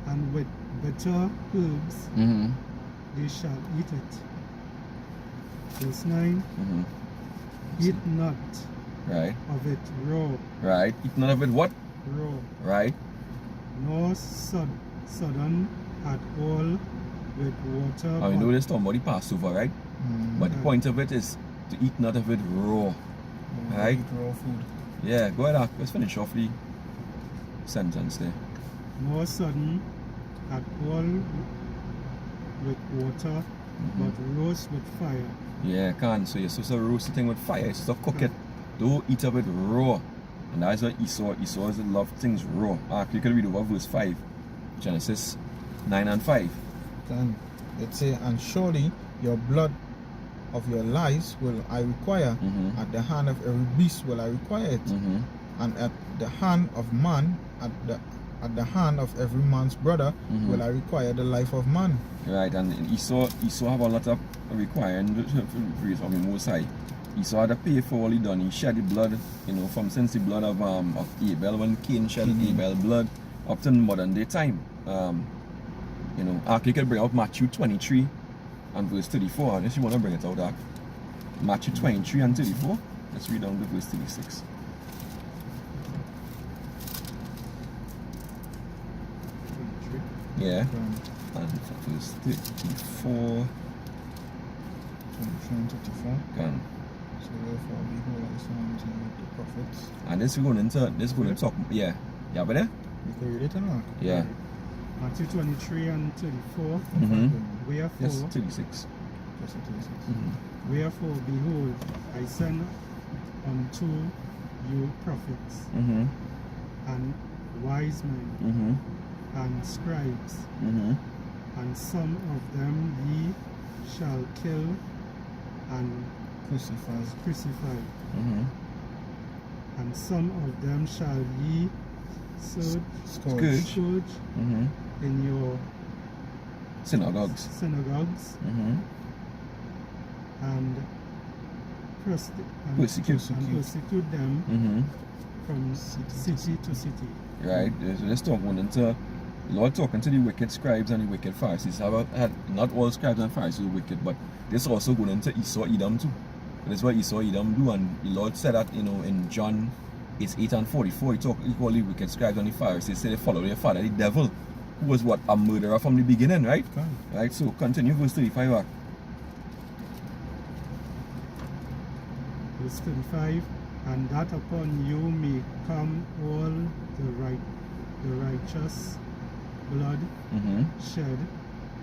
and with bitter herbs Mm-hmm. they shall eat it. Verse 9, Mm-hmm. eat not Right. of it raw, Right. Eat none of it what? raw, Right. nor sodden at all with water. I know this talking about the Passover, right? But the point of it is to eat none of it raw. Right. Eat raw food. Yeah, go ahead. Let's finish off the sentence there. Nor sodden at all with water, Mm-hmm. but roast with fire. Yeah, can. So you're supposed to roast the thing with fire. You're supposed to cook it. Don't eat of it raw. And that's what Esau love things raw. You can read over verse 5. Genesis 9 and 5. Then it say, and surely your blood of your lives will I require. Mm-hmm. At the hand of every beast will I require it. Mm-hmm. And at the hand of man, at the hand of every man's brother, Mhm. will I require the life of man. Right, and Esau have a lot of requiring from the Most High. Esau had to pay for all he done. He shed the blood, since the blood of Abel, when Cain shed Abel blood, up to modern day time. You could bring out Matthew 23 and verse 34, unless you want to bring it out, Ark. Matthew 23 and 34. Let's read down to verse 36. Yeah, and verse 34. 24. Can. So therefore behold I send unto you the prophets. And this is going to talk. Yeah, but there. You can read it or not? Yeah. Matthew 23 and 34. Mm-hmm. Wherefore, Yes, 36. Just 36. Mm-hmm. wherefore, behold, I send unto you prophets Mm-hmm. and wise men Mm-hmm. and scribes, Mm-hmm. and some of them ye shall kill and crucify, Mm-hmm. and some of them shall ye Scourge. scourge Mm-hmm. in your Synagogues. synagogues, Mm-hmm. and persecute them Mm-hmm. from city to city. Right? So let's talk one into Lord talking to the wicked scribes and the wicked Pharisees. Not all scribes and Pharisees were wicked, but this also going into Esau Edom too. That's what Esau Edom do, and the Lord said that, in John 8 and 44, he called the wicked scribes and the Pharisees, say they follow their father, the devil, who was what? A murderer from the beginning, right? Okay. Right, so continue verse 35 back. Verse 35, and that upon you may come all the righteous blood Mm-hmm. shed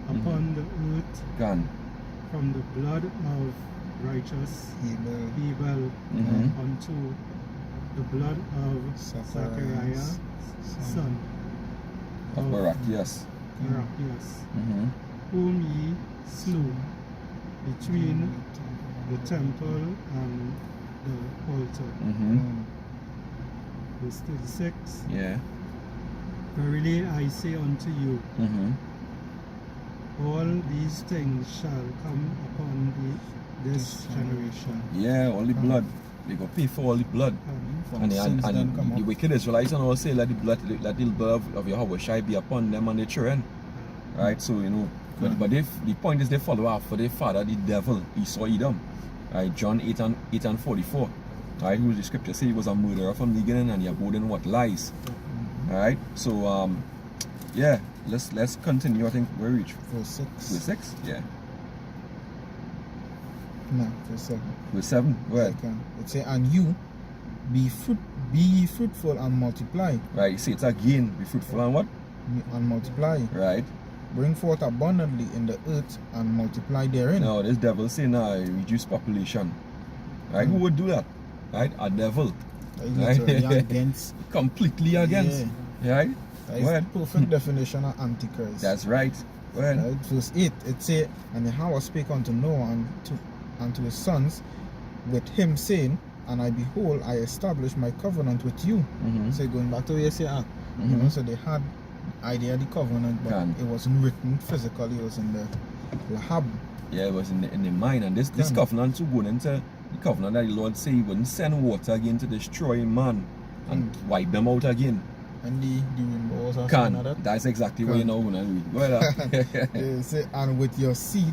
upon the earth, Gone. from the blood of righteous Abel Mm-hmm. unto the blood of Zachariah, son Of Barak, yes. Barachias, Mm-hmm. whom ye slew between the temple and the altar. Mm-hmm. Verse 36, Yeah. verily I say unto you, Mm-hmm. all these things shall come upon this generation. Yeah, all the blood. They go pay for all the blood. From And sins then come the up. wicked Israelites and all say let the blood of Yahweh shall be upon them and their children. Right? So but the point is they follow after their father, the devil, Esau Edom. Right, John 8 and 44. Right, who the scripture say he was a murderer from the beginning and he abode in what? Lies. Alright, so yeah, let's continue. I think we reach Verse 6. verse 6. Yeah. No, verse 7. Verse 7. Go ahead. It say, and you be ye fruitful and multiply, Right, see it's again, be fruitful and what? and multiply. Right. Bring forth abundantly in the earth and multiply therein. Now this devil say now reduce population. Right? Who would do that? Right? A devil. That is literally against. Completely against. Right? That is Go the ahead. perfect definition of Antichrist. That's right. Go ahead. Right? Verse 8, it say, and Yahweh spake unto Noah and to his sons with him, saying, and I behold, I establish my covenant with you. Mm-hmm. So going back to where you say, so they had idea of the covenant, but it wasn't written physically, it was in the Lahab. Yeah, it was in the mind. And this covenant too going into the covenant that the Lord say he wouldn't send water again to destroy man and wipe them out again. And the rainbows or something like that. That's exactly what you know when I read. Go ahead. They say, and with your seed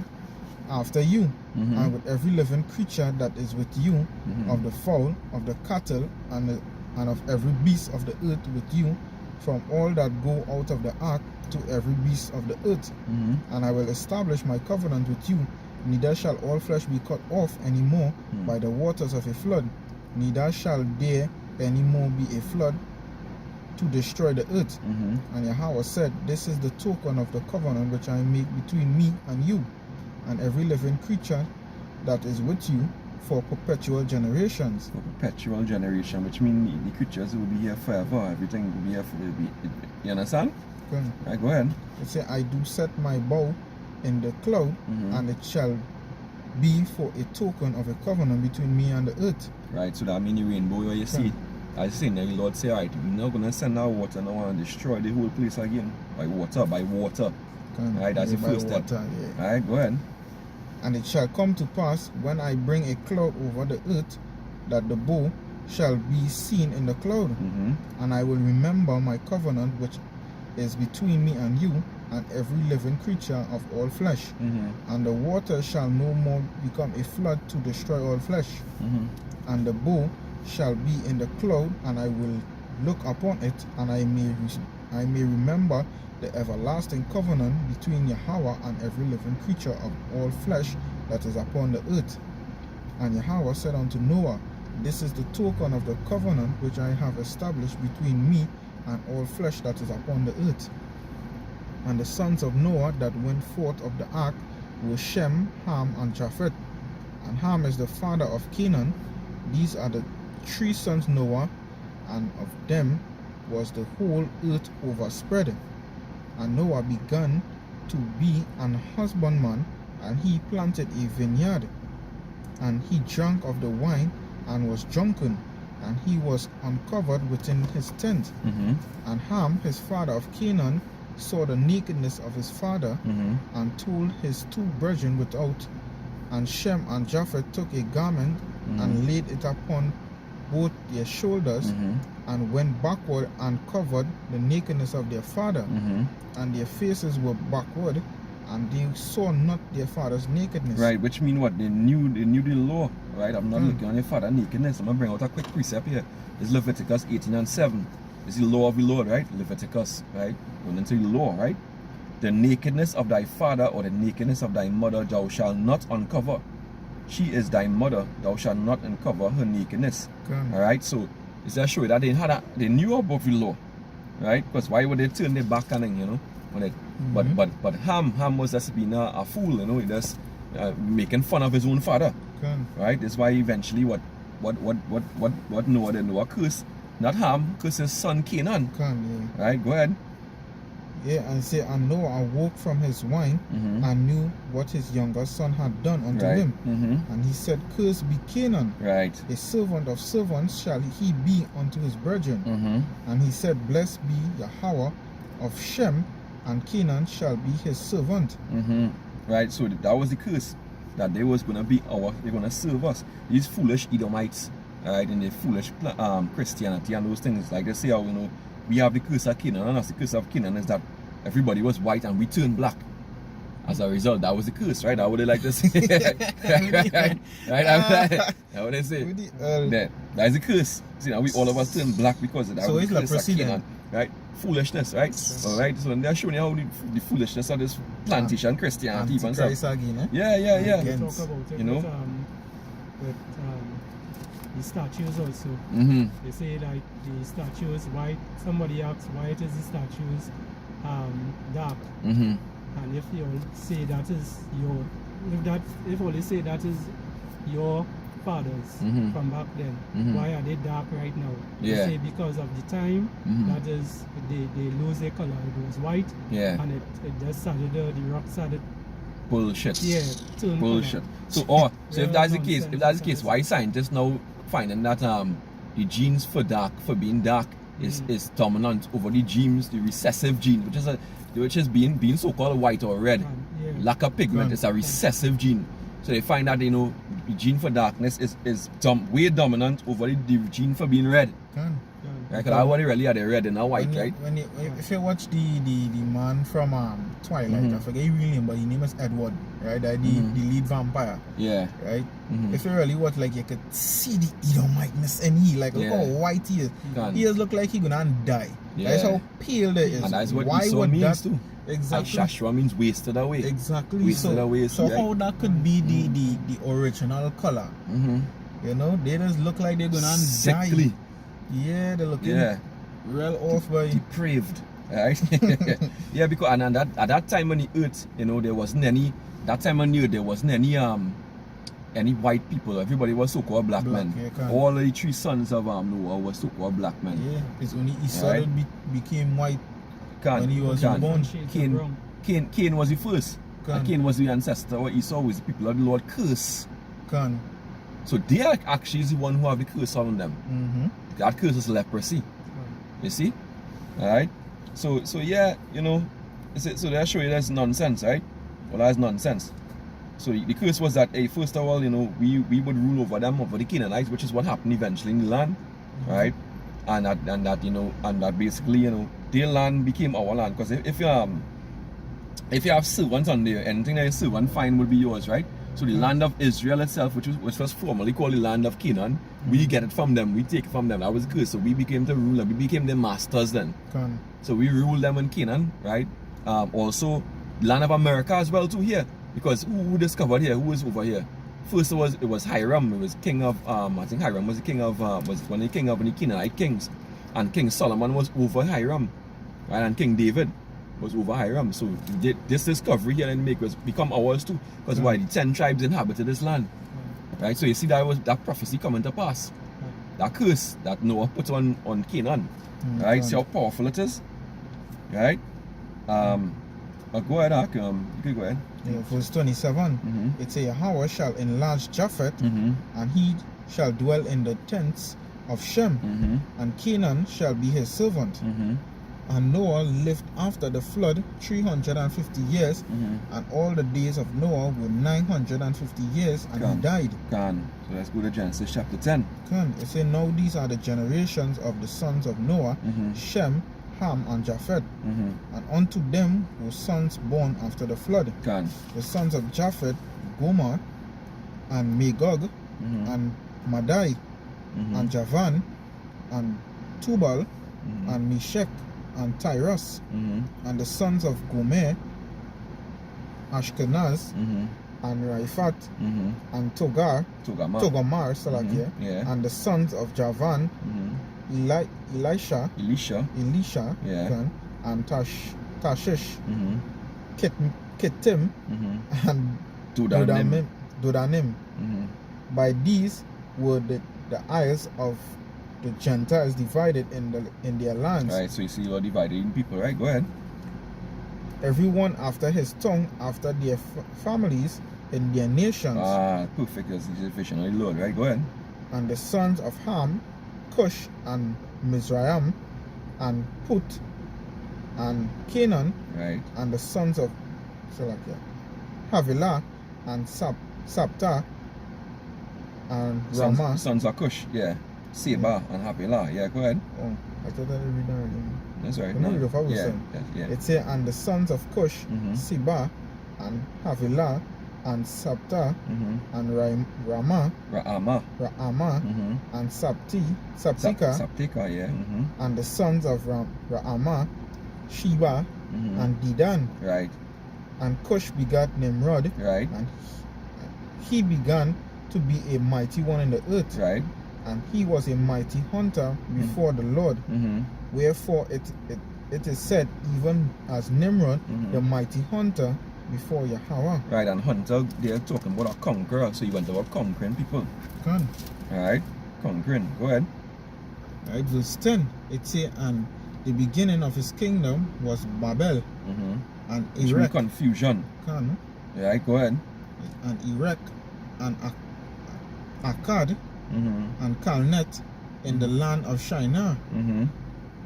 after you, and with every living creature that is with you, of the fowl, of the cattle, and of every beast of the earth with you, from all that go out of the ark to every beast of the earth. And I will establish my covenant with you, neither shall all flesh be cut off any more by the waters of a flood, neither shall there any more be a flood to destroy the earth. And Yahweh said, this is the token of the covenant which I make between me and you, and every living creature that is with you for perpetual generations. For perpetual generation, which means the creatures will be here forever. Everything will be here you understand? Okay. Right, go ahead. It say, I do set my bow in the cloud, and it shall be for a token of a covenant between me and the earth. Right, so that means the rainbow you see. I see now the Lord say, alright, we're not gonna send our water now and destroy the whole place again. By water. Right, that's the first step. Alright, go ahead. And it shall come to pass, when I bring a cloud over the earth, that the bow shall be seen in the cloud. And I will remember my covenant which is between me and you, and every living creature of all flesh. And the water shall no more become a flood to destroy all flesh. And the bow shall be in the cloud, and I will look upon it, and I may remember the everlasting covenant between Yahweh and every living creature of all flesh that is upon the earth. And Yahweh said unto Noah, this is the token of the covenant which I have established between me and all flesh that is upon the earth. And the sons of Noah that went forth of the ark were Shem, Ham, and Japheth. And Ham is the father of Canaan. These are the 3 sons Noah, and of them was the whole earth overspread. And Noah began to be an husbandman, and he planted a vineyard. And he drank of the wine and was drunken, and he was uncovered within his tent. And Ham, his father of Canaan, saw the nakedness of his father, and told his two brethren without. And Shem and Japheth took a garment and laid it upon both their shoulders, and went backward and covered the nakedness of their father. And their faces were backward, and they saw not their father's nakedness. Right, which mean what? They knew the law, right? I'm not looking on their father's nakedness. I'm going to bring out a quick precept here. It's Leviticus 18:7. It's the law of the Lord, right? Leviticus, right? Going into the law, right? The nakedness of thy father or the nakedness of thy mother thou shalt not uncover. She is thy mother, thou shalt not uncover her nakedness. Alright, so it's just show you that they knew about the law, right? Because why would they turn their back on it, you know? When it, but Ham was just being a fool, you know, he just making fun of his own father. Right? That's why eventually what Noah did, Noah cursed, not Ham, cursed his son Canaan. Right, go ahead. Yeah, and say, and Noah awoke from his wine and knew what his younger son had done unto him. And he said, Cursed be Canaan. Right. A servant of servants shall he be unto his brethren. And he said, Blessed be Yahweh of Shem, and Canaan shall be his servant. Right, so that was the curse, that they was gonna be they're gonna serve us. These foolish Edomites, right, and the foolish Christianity and those things, like they say, how, you know, we have the curse of Canaan, and that's the curse of Canaan is that everybody was white and we turned black. As a result, that was the curse, right? How would they like to say? right? That's what they say. That is the curse. See, now we all of us turned black because of that. So was it's the curse leprosy of Canaan, right? Foolishness, right? Alright, so they're showing you how the foolishness of this plantation Christianity even stuff. Again, eh? Yeah. We talk about it, you know, with the statues also. They say like the statues white. Somebody asks why it is the statues dark. And if you all say that is your, if only say that is your fathers from back then, why are they dark right now? They say because of the time, that is they lose their color. It was white, and it just started the rock started bullshit. Turn bullshit. Color. So if that's the case, why scientists now finding that the genes for being dark is dominant over the genes, the recessive gene, which is being so-called white or red. Lack of pigment is a recessive gene. So they find that, you know, the gene for darkness is way dominant over the gene for being red. Right? Because that's what they really are, they're red and not white, right? If you watch the man from Twilight, I forget his real name, but his name is Edward, right? The lead vampire. Yeah. Right? If you really watch, like, you could see the Edomiteness in he, like, look how white he is. He just look like he gonna die. That's how pale that is. And that's what why Esau would means that too. Exactly. Joshua means wasted away. Exactly. Wasted away. So how that could be the original color? You know, they just look like they're gonna die. Yeah, they're looking real off by depraved. Right? Yeah, because and at that time on the earth, you know, there wasn't any any white people. Everybody was so-called black men. All the three sons of Noah were so-called black men. Yeah, it's only Esau that became white when he was born. Cain was the first. Cain was the ancestor, or Esau was the people of the Lord curse. So they are actually the one who have the curse on them. That curse is leprosy. You see? Alright? So yeah, you know, so they show you that's nonsense, right? Well, that's nonsense. So the curse was that, hey, first of all, you know, we would rule over them, over the Canaanites, which is what happened eventually in the land, right? And that basically, you know, their land became our land. Because if you have servants on there, anything that your servant find will be yours, right? So the land of Israel itself, which was formerly called the land of Canaan, we get it from them, we take it from them. That was the curse. So we became the ruler, we became the masters then. So we ruled them in Canaan, right? Also, land of America as well too here. Because who discovered here? Who was over here? First it was Hiram. It was king of I think Hiram was the king of was one of the king of the Canaanite kings, and King Solomon was over Hiram, right? And King David was over Hiram. So this discovery here and make was become ours too. Because why? The 10 tribes inhabited this land, right? So you see that prophecy coming to pass, that curse that Noah put on Canaan, right? See how powerful it is, right? Go ahead, Ak. You can go ahead. Yeah, verse 27. Mm-hmm. It says, Yahweh shall enlarge Japheth, Mm-hmm. and he shall dwell in the tents of Shem, Mm-hmm. and Canaan shall be his servant. Mm-hmm. And Noah lived after the flood 350 years, Mm-hmm. and all the days of Noah were 950 years, and he Come. died. Can. So let's go to Genesis chapter 10. It says, now these are the generations of the sons of Noah, Mm-hmm. Shem, Ham, and Japheth. Mm-hmm. And unto them were sons born after the flood. Can. The sons of Japheth, Gomer, and Magog, Mm-hmm. and Madai, Mm-hmm. and Javan, and Tubal, Mm-hmm. and Meshech, and Tyrus. Mm-hmm. And the sons of Gomer, Ashkenaz, Mm-hmm. and Riphat, Mm-hmm. and Togarmar, Salakia. Yeah. And the sons of Javan, Mm-hmm. Elisha, Elisha. Yeah. and Tashish, Mm-hmm. Kittim, Mm-hmm. and Dodanim. Dodanim. Mm-hmm. By these were the isles of the Gentiles divided in their lands, Right, so you see you're divided in people, right? Go ahead. everyone after his tongue, after their families, in their nations. Perfect. That's the division of the Lord, right? Go ahead. And the sons of Ham, Cush, and Mizraim, and Put, and Canaan, Right. and the sons of Havilah, and Sapta, and Ramah. Sons of Cush, yeah. Seba and Hapilah, yeah, go ahead. Oh, I thought I read that. That's right. But no, the Bible yeah, said. yeah. It says, and the sons of Cush, Mhm. Seba, and Havilah, and Sapta, Mm-hmm. and Ramah, Ra'ama. Mm-hmm. and Saptika, Saptika, yeah. Mm-hmm. and the sons of Ramah, Sheba, Mm-hmm. and Dedan. Right, And Cush begat Nimrod, right, and he began to be a mighty one in the earth, right. and he was a mighty hunter before the Lord. Mm-hmm. Wherefore it is said, even as Nimrod, Mhm. the mighty hunter before Yahweh. Right, and Hunter, they're talking about a conqueror, so you went about conquering people. Can. Alright, conquering. Go ahead. Right, verse 10, it says, and the beginning of his kingdom was Babel, Mm-hmm. and Which means Erech, confusion. Can, Right, go ahead. and Erech, and Akkad, Mm-hmm. and Calnet in the land of Shinar. Mm-hmm.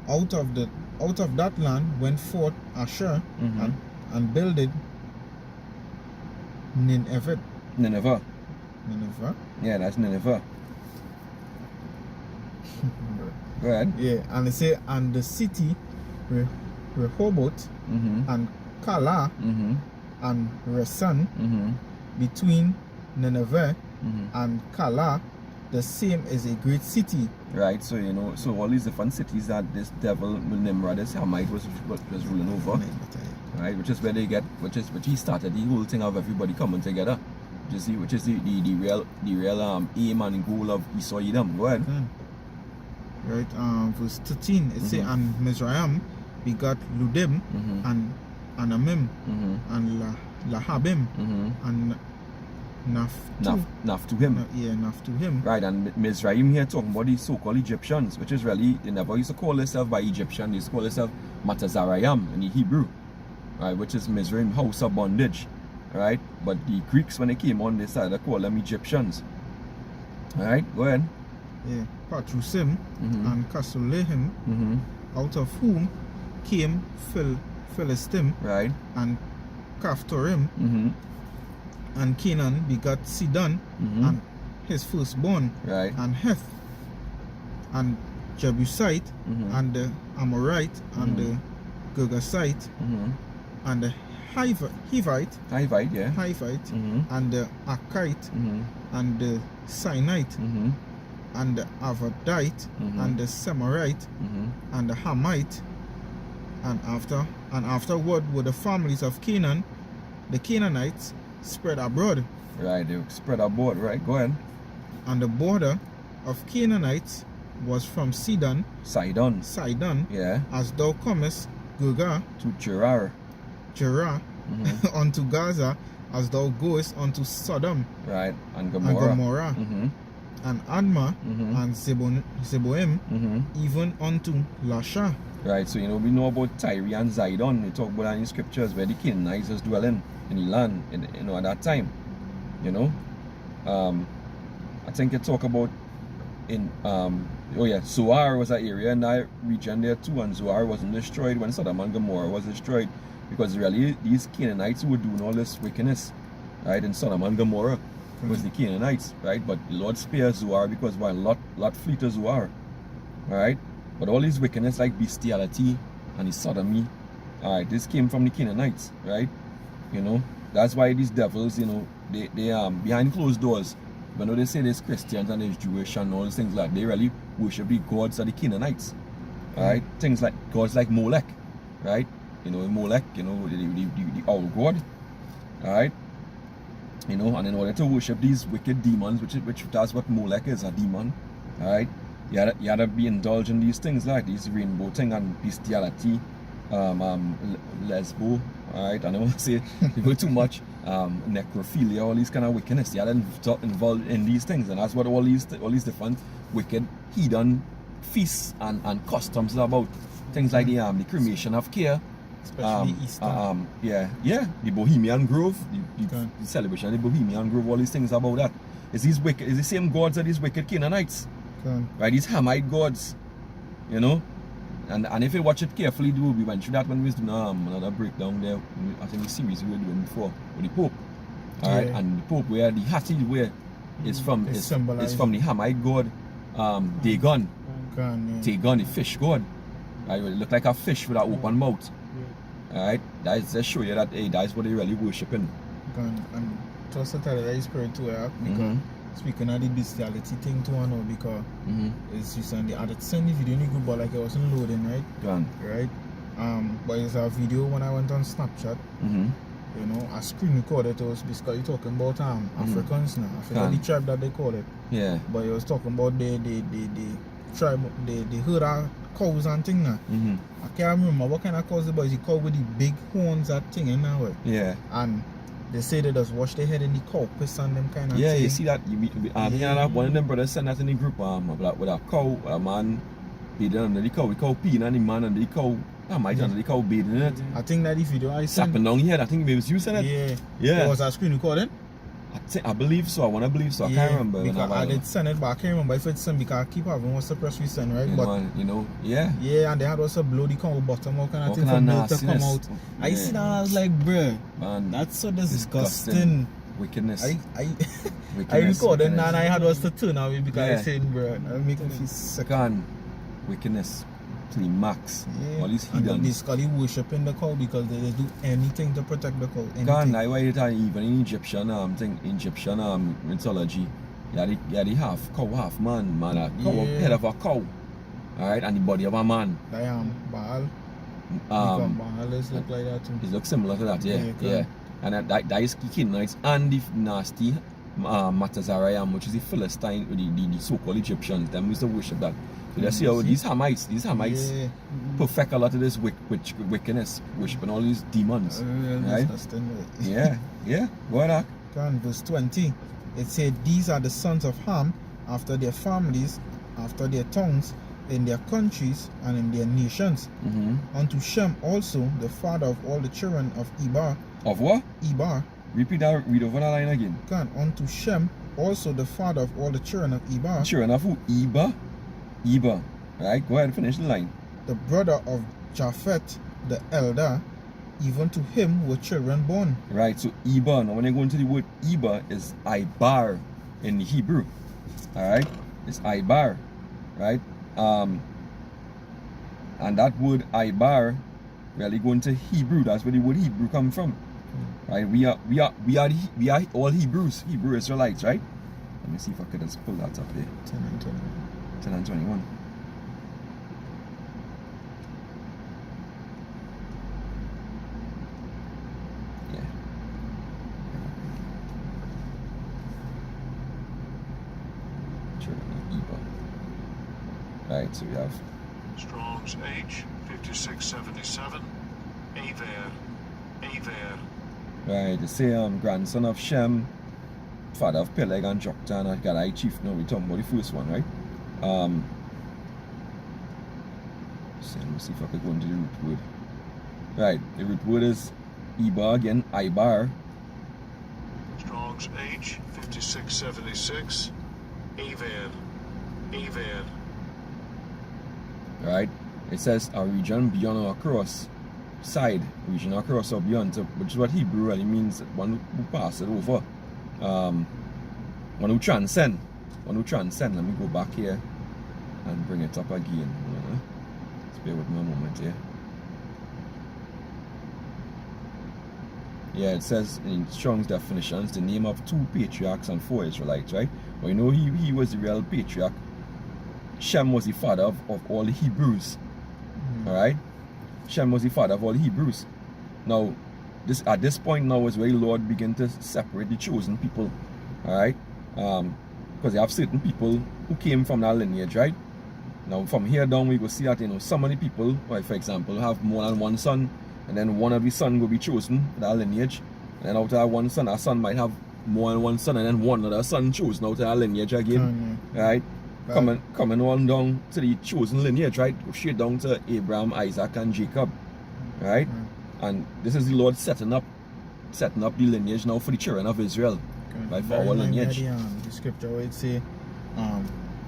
Out of that land went forth Asher, Mm-hmm. and builded Nineveh. Nineveh. Nineveh. Yeah, that's Nineveh. Go ahead. Yeah, and it say, and the city Rehoboth, Mm-hmm. and Kala, Mm-hmm. and Resan, Mm-hmm. between Nineveh Mm-hmm. and Kala, the same is a great city. Right, so you know, so all these different cities that this devil Nimrod, this Hamite was ruling over, right? Which is where they get, which he started the whole thing of everybody coming together. Which is the real aim and goal of Esau Edom. Go ahead. Right, verse 13, it say, Mhm. and Mizraim begot Ludim, Mm-hmm. and Anamim, Mm-hmm. and Lahabim, Mm-hmm. and Naf to him. Naphtuhim. Right, and Mizraim here talking about the so-called Egyptians, which is really, they never used to call themselves by Egyptian, they used to call themselves Matazarayam in the Hebrew, right, which is Mizraim, house of bondage, right, but the Greeks, when they came on, they started to call them Egyptians. Alright, go ahead. Yeah, Patrusim, Mm-hmm. and Kasulehim, Mm-hmm. out of whom came Philistim, Right. and Caphtorim, Mm-hmm. and Canaan begot Sidon, Mm-hmm. and his firstborn, Right. and Heth, and Jebusite, Mm-hmm. and the Amorite, and the Girgasite, Mm-hmm. and the Hivite, Hivite, yeah. Mm-hmm. and the Akite, Mm-hmm. and the Sinite, Mm-hmm. and the Avadite, Mhm. and the Semorite, Mm-hmm. and the Hamite, and afterward were the families of Canaan. The Canaanites spread abroad, Right, they spread abroad, right? Go ahead. and the border of Canaanites was from Sidon, Sidon, yeah, as thou comest, Gurga, to Gerar. Jerah, Mm-hmm. unto Gaza, as thou goest unto Sodom, Right, and and Gomorrah. Gomorrah, Mm-hmm. and Admah, Mm-hmm. and Zeboim, Mm-hmm. even unto Lasha. Right, so we know about Tyre and Zidon. We talk about that in scriptures where the Canaanites was dwelling in the land at that time. I think it talk about Zoar was an area in that region there too, and Zoar wasn't destroyed when Sodom and Gomorrah was destroyed, because really these Canaanites who were doing all this wickedness, right, in Sodom and Gomorrah was the Canaanites, right? But the Lord spared Zoar because Lot flee to Zoar, right? But all these wickedness like bestiality and the sodomy, alright, this came from the Canaanites, right? That's why these devils, they behind closed doors, when they say there's Christians and there's Jewish and all these things like that, they really worship the gods of the Canaanites, right? Things like gods like Molech, right? Molech, the old god, alright? And in order to worship these wicked demons, which that's what Molech is, a demon, alright? You had to be indulged in these things like these rainbow thing and bestiality, lesbo, alright? I don't want to say people too much, necrophilia, all these kind of wickedness. You had to involved in these things, and that's what all these different wicked heathen feasts and customs are about. Things like the cremation of care, Especially Easter. the Bohemian Grove, the celebration of the Bohemian Grove, all these things about that. It's the same gods as these wicked Canaanites. Right, these Hamite gods, and if you watch it carefully, we went through that when we was doing another breakdown there. I think the series we were doing before with the Pope, alright, and the Pope where the hatchet where is from is from the Hamite god, Dagon, Dagon, the fish god, right? It looked like a fish with an open mouth, alright. That's to show you that that's what they really worshiping. And just to tell you that is spirit too, because speaking of the bestiality thing too, because it's just on the other send the video in the group, but like it wasn't loading, right? Right. But it's a video when I went on Snapchat. I screen recorded it. Was basically talking about Africans now. I forgot the tribe that they call it. Yeah. But it was talking about the tribe, they herd of cows and thing now. I can't remember what kind of cows it was. The cow with the big horns, that thing in that way. Yeah. And they say they just wash their head in the cow piss and them kind of thing. Yeah, you see that? One of them brothers sent that in the group with a cow, a man bathing under the cow peeing and the man under the cow. Under the cow bathing in it. I think that the video I sent. Slapping down here, I think maybe it was you sent it. Yeah. It was a screen recording? I believe so. I want to believe so. I can't remember. Because I did send it, but I can't remember if it's sent because I keep having what's the press we send, right? Yeah, and they had also blow the cow bottom, all kind of thing for milk to come out. Yeah. I see that, I was like, bruh, man, that's so disgusting. Wickedness. I recorded and I had was to turn away because I said, bruh, that make me feel sick. Wickedness to the max. Yeah. All these and heathens. basically worshiping the cow because they do anything to protect the cow. I why it even in Egyptian mythology, you had the half cow, half man, head of a cow, alright, and the body of a man. Baal. Baal is look like that too. It looks similar to that, yeah. And that is the Canaanites and the nasty Matazarayam, which is the Philistine, the so-called Egyptians. Them used to worship that. So you see how these Hamites perfect a lot of this wickedness, worshiping all these demons. Right? Yeah. Go ahead. Verse 20. It said, these are the sons of Ham after their families, after their tongues, in their countries and in their nations. Unto Shem also, the father of all the children of Eber. Of what? Eber. Read over that line again. Unto Shem also, the father of all the children of Eber. Children of who? Eber. Right, go ahead and finish the line. The brother of Japhet, the elder, even to him were children born. Right, so Eber, now when you go into the word Eber, is Ibar in the Hebrew. Alright, it's Ibar. Right? And that word Ibar really go into Hebrew. That's where the word Hebrew come from. Right? We are all Hebrews, Hebrew Israelites, right? Let me see if I could just pull that up there. 10 and 21. Yeah. Right, so we have Strong's H 5677. Aver. Right, they say grandson of Shem, father of Peleg and Joktan and Gadai chief. No, we're talking about the first one, right? Let me see if I can go into the root word. Right, the root word is Ibar again, Ibar. Strong's H 5676. Avan. Right, it says a region beyond or across, side, region across or beyond, so, which is what Hebrew really means, one who passes over, one who transcend. Let me go back here and bring it up again. Just bear with me a moment here. Yeah, it says in Strong's definitions the name of 2 patriarchs and 4 Israelites, right? But you know he was the real patriarch. Shem was the father of all the Hebrews. Alright? Shem was the father of all the Hebrews. Now, at this point now is where the Lord began to separate the chosen people. Alright? Because you have certain people who came from that lineage, right? Now from here down we go see that, you know, some of the people, like for example, have more than one son, and then one of the son will be chosen for that lineage, and then out of that one son, a son might have more than one son, and then one other son chosen out of that lineage again. Right? Coming on down to the chosen lineage, right? Go straight down to Abraham, Isaac, and Jacob. Right? And this is the Lord setting up the lineage now for the children of Israel. Right, for our lineage. The scripture where it say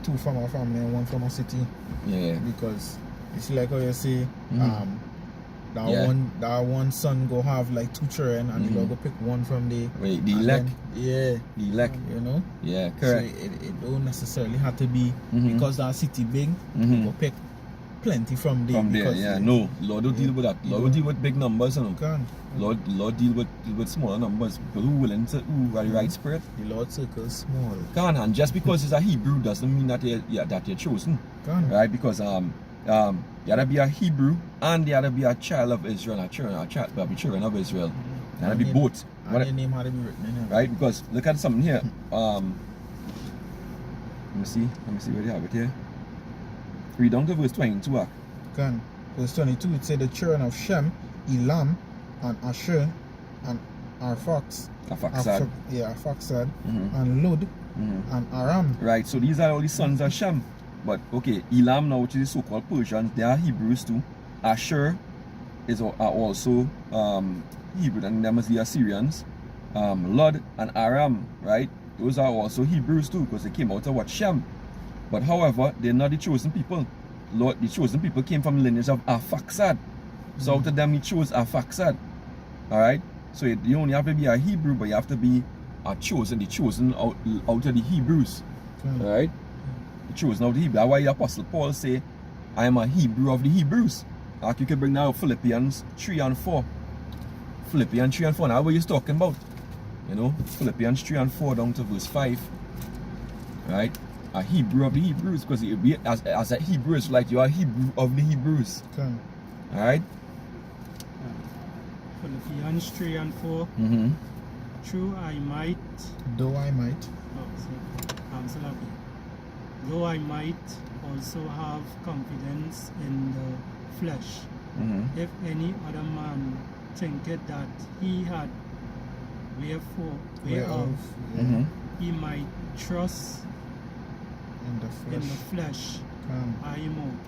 2 from a family and 1 from a city. Yeah. Because it's like how you say that one son go have like 2 children and the Lord go pick one from the elect. The elect. You know? Yeah, correct. So it don't necessarily have to be because that city big, you go pick plenty from there. Yeah, no. Lord will deal with that. Lord will deal with big numbers, you know. Lord deal with smaller numbers. People who are the right spirit. The Lord circles small. And just because it's a Hebrew doesn't mean that you're chosen. Right? Because you gotta be a Hebrew and you gotta be a child of Israel, a children of Israel. You gotta be both. And your name had to be written in heaven. Right? Because look at something here. Let me see where they have it here. Read down to verse 22. Verse 22, it said the children of Shem, Elam, and Asher, and Arphaxad. Arphaxad, and Lud, and Aram. Right, so these are all the sons of Shem. But okay, Elam now, which is the so-called Persians, they are Hebrews too. Asher are also Hebrew, and them as the Assyrians. Lud and Aram, right? Those are also Hebrews too, because they came out of Shem. But however, they're not the chosen people. Lord, the chosen people came from the lineage of Arphaxad. So out of them, he chose Arphaxad. Alright? So you only have to be a Hebrew, but you have to be the chosen out of the Hebrews. Alright? The chosen out of the Hebrews. That's why the Apostle Paul say, I am a Hebrew of the Hebrews. Like you can bring now Philippians 3 and 4. Philippians 3 and 4. Now what he's talking about. You know, Philippians 3 and 4 down to verse 5. Right? A Hebrew of the Hebrews, because as a Hebrew is like you are a Hebrew of the Hebrews. Alright? Philippians 3 and 4. Though I might also have confidence in the flesh. If any other man thinketh that he had whereof he might trust in the flesh,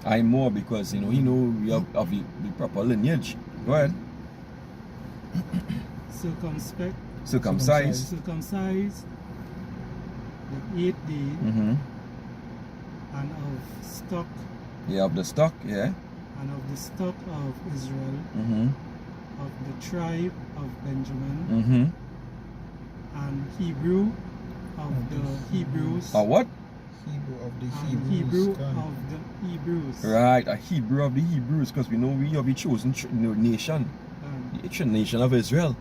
I more because you know we have the proper lineage. Go ahead. Circumcised the 8th day, and of stock. Yeah, of the stock, yeah. And of the stock of Israel, of the tribe of Benjamin, and Hebrew of the Hebrews. A what? Hebrew of the Hebrews. Right, a Hebrew of the Hebrews, because we know we have the chosen nation, the nation of Israel.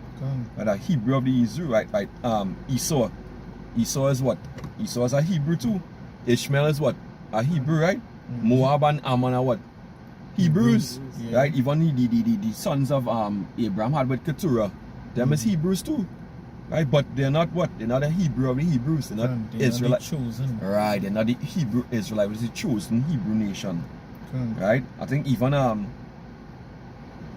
But a Hebrew of the Israel, right? Esau is what? Esau is a Hebrew too. Ishmael is what? A Hebrew, right? Moab and Ammon are what? Hebrews, right? Even the sons of Abraham had with Keturah, them is Hebrews too. Right, but they're not what? They're not a Hebrew of the Hebrews. They're not Israelite. Chosen. Right, they're not the Hebrew Israelite, but it's the chosen Hebrew nation. Right? I think even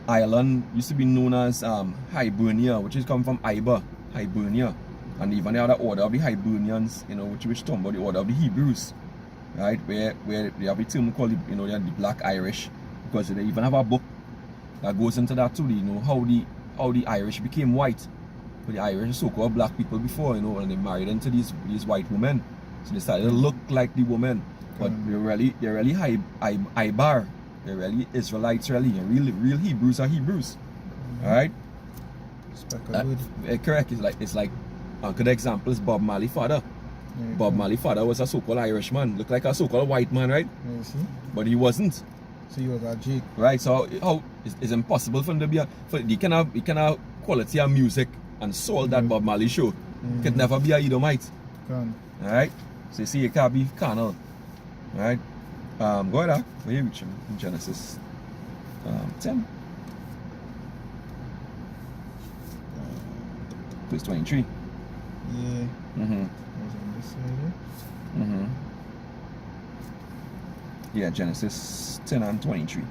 Ireland used to be known as Hibernia, which is come from Hibernia. And even the other order of the Hibernians, you know, which talk about the order of the Hebrews. Right? Where they have a term called the Black Irish, because they even have a book that goes into that too. You know how the Irish became white. But the Irish so-called black people before, you know, and they married into these white women. So they started to look like the women, but they're really high bar. They're really Israelites, really, and real Hebrews are Hebrews. All right. Correct. It's like a good example is Bob Marley's father. Bob Marley's father was a so-called Irishman, looked like a so-called white man, right? You see? But he wasn't. So he was a Jake. Right. So how it's impossible for him to be for the kind of quality of music and soul that Bob Marley showed. Could never be a Edomite. Alright? So you see it can't be carnal. Alright? Go ahead, where you reach in Genesis 10. Verse 23. Yeah. Was on this side. Yeah, Genesis 10 and 23.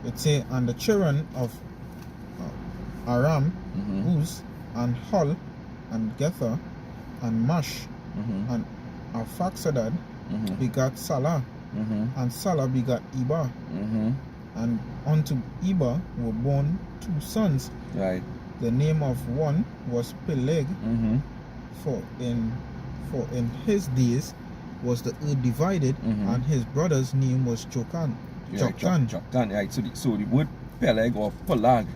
It say, and the children of Aram, Uz, and Hul, and Gether, and Mash, and Arphaxadad begat Salah, and Salah begat Eber, and unto Eber were born 2 sons. Right. The name of one was Peleg, for in his days was the earth divided, and his brother's name was Joktan. Joktan, right. So the word Peleg or Pelag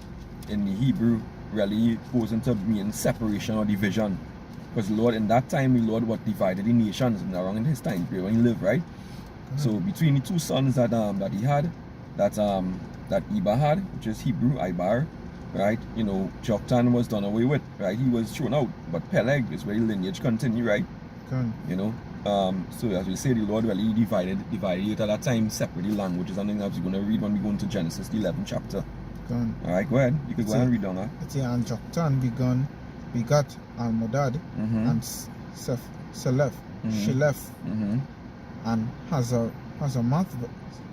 in the Hebrew really goes into meaning separation or division. Because the Lord in that time, the Lord what divided the nations around in his time period when he lived, right? So between the 2 sons that he had, that Eber had, which is Hebrew, Ibar, right? You know, Joktan was done away with, right? He was thrown out. But Peleg is where the lineage continue, right? You know. So as we say, the Lord really divided it at that time, separate the languages, and then as we're going to read when we go into Genesis, the 11th chapter. Alright, go ahead. You can go ahead and read down that. It's and Joktan begat Almodad, and Shelef, and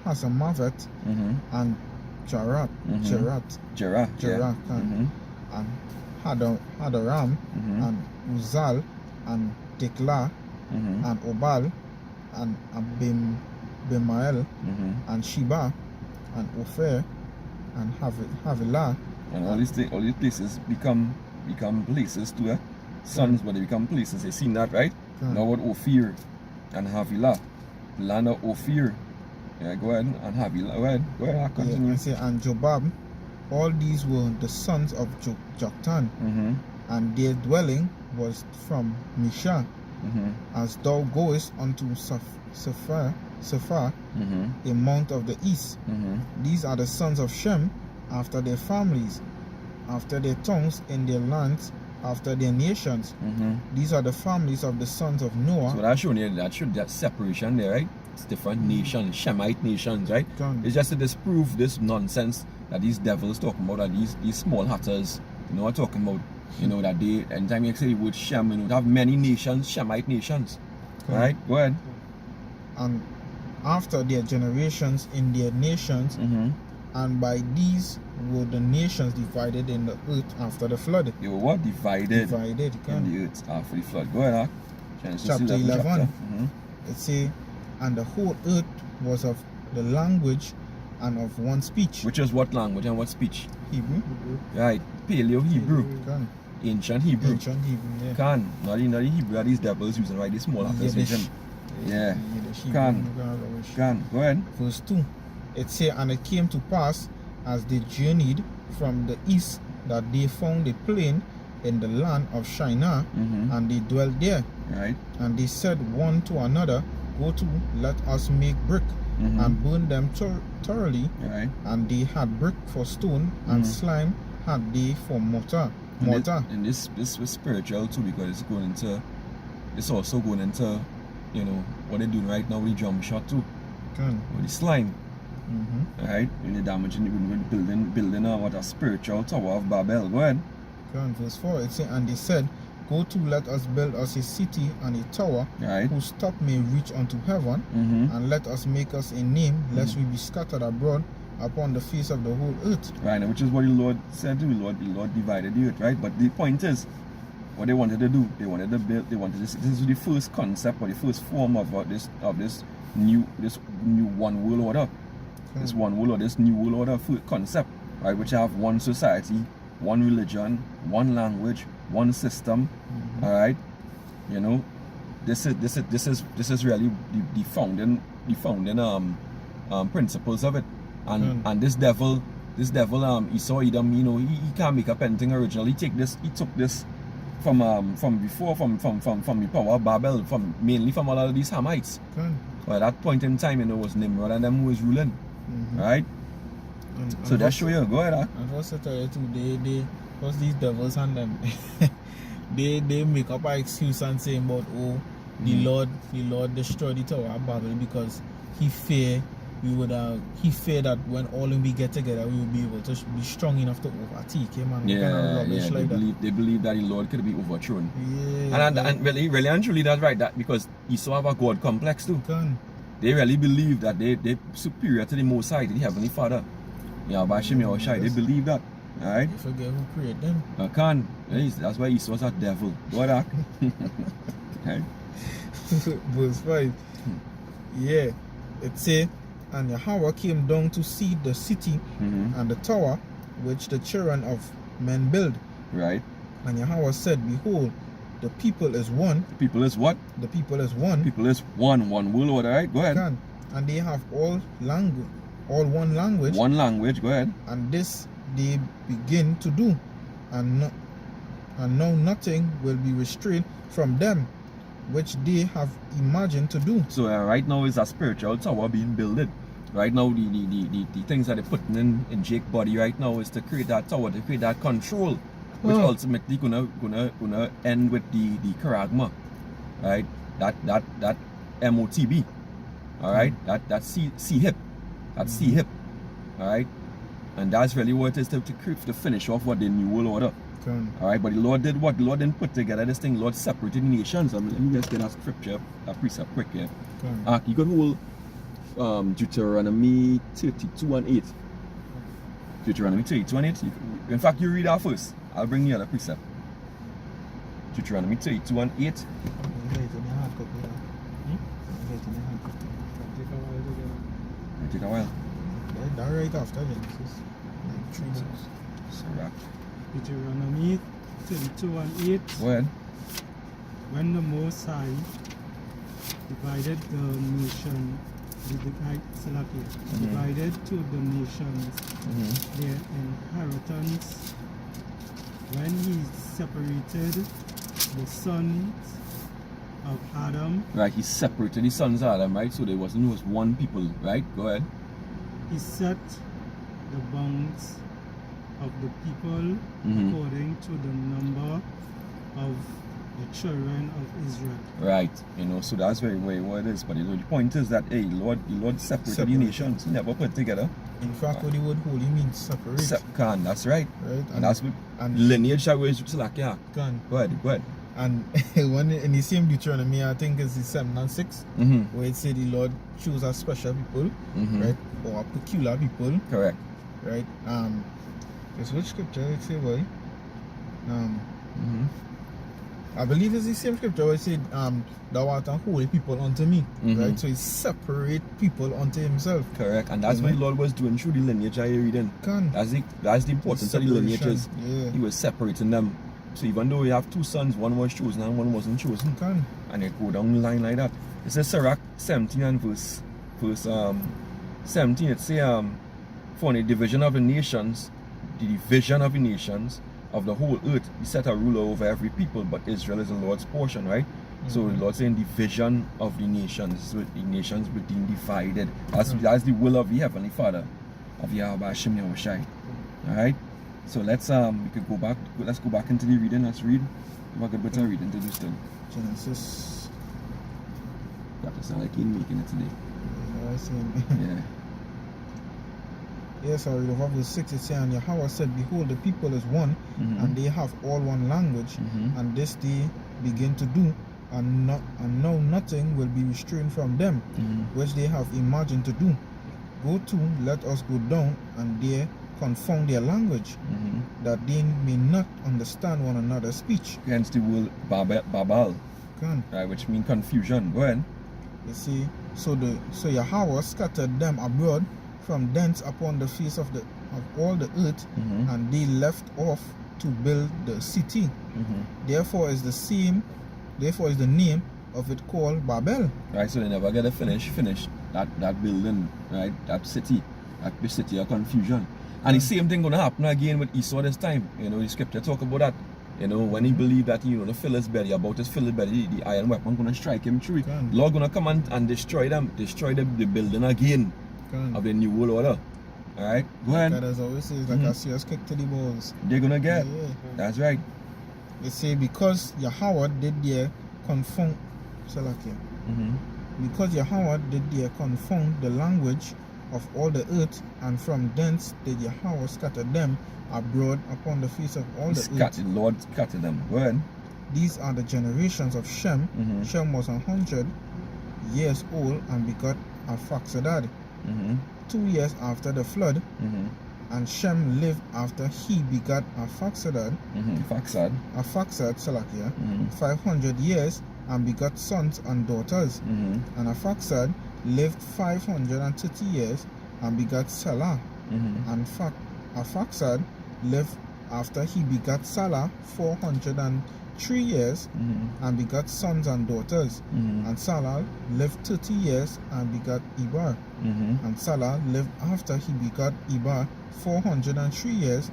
Hazamavet, and Jerah, and Hadaram, and Uzal, and Dikla, and Obal, and Abimael, and Sheba, and Ophir, and Havilah. And all these places become places to sons, but they become places. They seen that, right? Now what Ophir and Havilah, the land of Ophir. Yeah, go ahead and Havilah. Go ahead, continue. And Jobab, all these were the sons of Joktan, and their dwelling was from Misha. As thou goest unto Sephar, a mount of the east. These are the sons of Shem, after their families, after their tongues, in their lands, after their nations. These are the families of the sons of Noah. So that showed that separation there, right? It's different nations, Shemite nations, right? It's just to disprove this nonsense that these devils talking about, that these small hatters, you know, are talking about. You know, that they, anytime you say the word Shem, you know, they have many nations, Shemite nations. Alright, go ahead. And after their generations in their nations, and by these were the nations divided in the earth after the flood. They were what? Divided in the earth after the flood. Go ahead, Genesis chapter 11. It says, and the whole earth was of the language and of one speech. Which is what language and what speech? Hebrew. Right, Paleo Hebrew. Ancient Hebrew. Yeah. Not the Hebrew that these devils using, right? These small hatters using. Yeah. Go ahead. Verse 2. It says, and it came to pass as they journeyed from the east that they found a plain in the land of Shinar, and they dwelt there. Right. And they said one to another, go to, let us make brick, and burn them thoroughly. Right. And they had brick for stone, and slime had they for mortar. And this was spiritual too, because it's also going into, you know, what they're doing right now with the drum shot too. With the slime. Right? When they're damaging, building a spiritual tower of Babel. Go ahead. Verse 4, it says, and they said, go to, let us build us a city and a tower, whose top may reach unto heaven, and let us make us a name, lest we be scattered abroad upon the face of the whole earth. Right, which is what the Lord said to the Lord. The Lord divided the earth, right? But the point is, what they wanted to do, they wanted to build, this is the first concept or the first form of this new one world order. This one world order, this new world order concept, right? Which have one society, one religion, one language, one system. All right, you know, this is really the founding principles of it. And this devil Esau Edom, you know, he can't make up anything original. He took this from before from the power of Babel, mainly from all of these Hamites. But at that point in time, you know, it was Nimrod and them who was ruling. Right? So that's show you. Go ahead. And also tell you too, they because these devils and them they make up an excuse and say about the Lord destroyed the Tower of Babel because he feared that when all of we get together we will be able to be strong enough to overtake him and they believe that the Lord could be overthrown. And really and truly that's right, that because Esau have a God complex too. They really believe that they're superior to the Most High, to the Heavenly Father. Yeah, Bashim Yahushai, they believe that. Alright? You forget who created them. I can't. That's why Esau's a devil. What that? Okay. Verse 5. Yeah. It say, and Yahweh came down to see the city and the tower which the children of men build. Right. And Yahweh said, behold, the people is one. The people is what? The people is one. People is one world order, right? Go ahead. And they have all one language. One language, go ahead. And this they begin to do. And now nothing will be restrained from them, which they have imagined to do. So right now is a spiritual tower being built. Right now the things that they're putting in Jake's body right now is to create that tower, to create that control, which ultimately gonna end with the charagma, right? That MOTB, all right? That C hip, all right? And that's really what it is to finish off what the new world order. All right, but the Lord did what? The Lord didn't put together this thing. Lord separated the nations. Let me just get a scripture, a precept quick here. You could hold Deuteronomy 32 and 8. Deuteronomy 32 and 8. In fact, you read that first. I'll bring the other precept. Deuteronomy 32 and 8. Take a while. That right after Genesis. Like 3 months. So right. Deuteronomy 32 and 8. Go ahead. When the Most High divided the nation, divided to the nations their inheritance, when he separated the sons of Adam. Right, he separated the sons of Adam, right? So there was one people, right? Go ahead. He set the bounds of the people according to the number of the children of Israel. Right, you know, so that's very what it is. But the point is that the Lord separated the nations. He never put together. In fact, what the word holy means separate. That's right. And that's what lineage that was like, yeah. Go ahead. And when in the same Deuteronomy, I think it's the 7 and 6, where it said the Lord chose a special people, right? Or a peculiar people. Correct. Right? Because which scripture it say, boy? I believe it's the same scripture where it said, thou art a holy people unto me. Right? So he separate people unto himself. Correct. And that's what the Lord was doing through the lineage that you're reading. That's the importance of the lineages. Yeah. He was separating them. So even though we have two sons, one was chosen and one wasn't chosen. And it go down the line like that. It says Sirach 17 and verse 17. It says for the division of the nations, of the whole earth, he set a ruler over every people, but Israel is the Lord's portion, right? So the Lord saying division of the nations, with the nations being divided. That's the will of the Heavenly Father, of Yahweh Hashem Yahushai. Alright? So let's we could go back. Let's go back into the reading. Let's read. We're good bit of reading to do still. Genesis. That does sound like you're making it today. Yeah. Yes, I read over verse 6. It says, and Yahweh said, behold, the people is one, and they have all one language, and this they begin to do, and now nothing will be restrained from them, which they have imagined to do. Go to, let us go down, and there confound their language, that they may not understand one another's speech. Hence the word Babel, right, which means confusion. Go ahead. You see, So Yahweh scattered them abroad from thence upon the face of all the earth, and they left off to build the city. Therefore is the name of it called Babel. Right, so they never get to finish that building, right? That city of confusion. And the same thing gonna happen again with Esau this time. The scripture talk about that. When he believed that to fill his belly, about to fill his belly, the iron weapon gonna strike him through. Lord gonna come and destroy the building again of the new world order. Alright, go ahead. God, as always says, like a serious kick to the balls. They're gonna get. Yeah. That's right. They say because Yahweh did there confound because Yahweh did there confound the language of all the earth, and from thence did Yahweh scatter them abroad upon the face of all the earth. Lord scattered them. Go ahead. These are the generations of Shem. Shem was 100 years old and begot Arphaxadad 2 years after the flood. And Shem lived after he begot Arphaxad, 500 years and begot sons and daughters. And Arphaxad lived 530 years and begot Salah. And Arphaxad lived after he begot Salah 403 years and begot sons and daughters. And Salah lived 30 years and begot Eber. And Salah lived after he begot Eber 403 years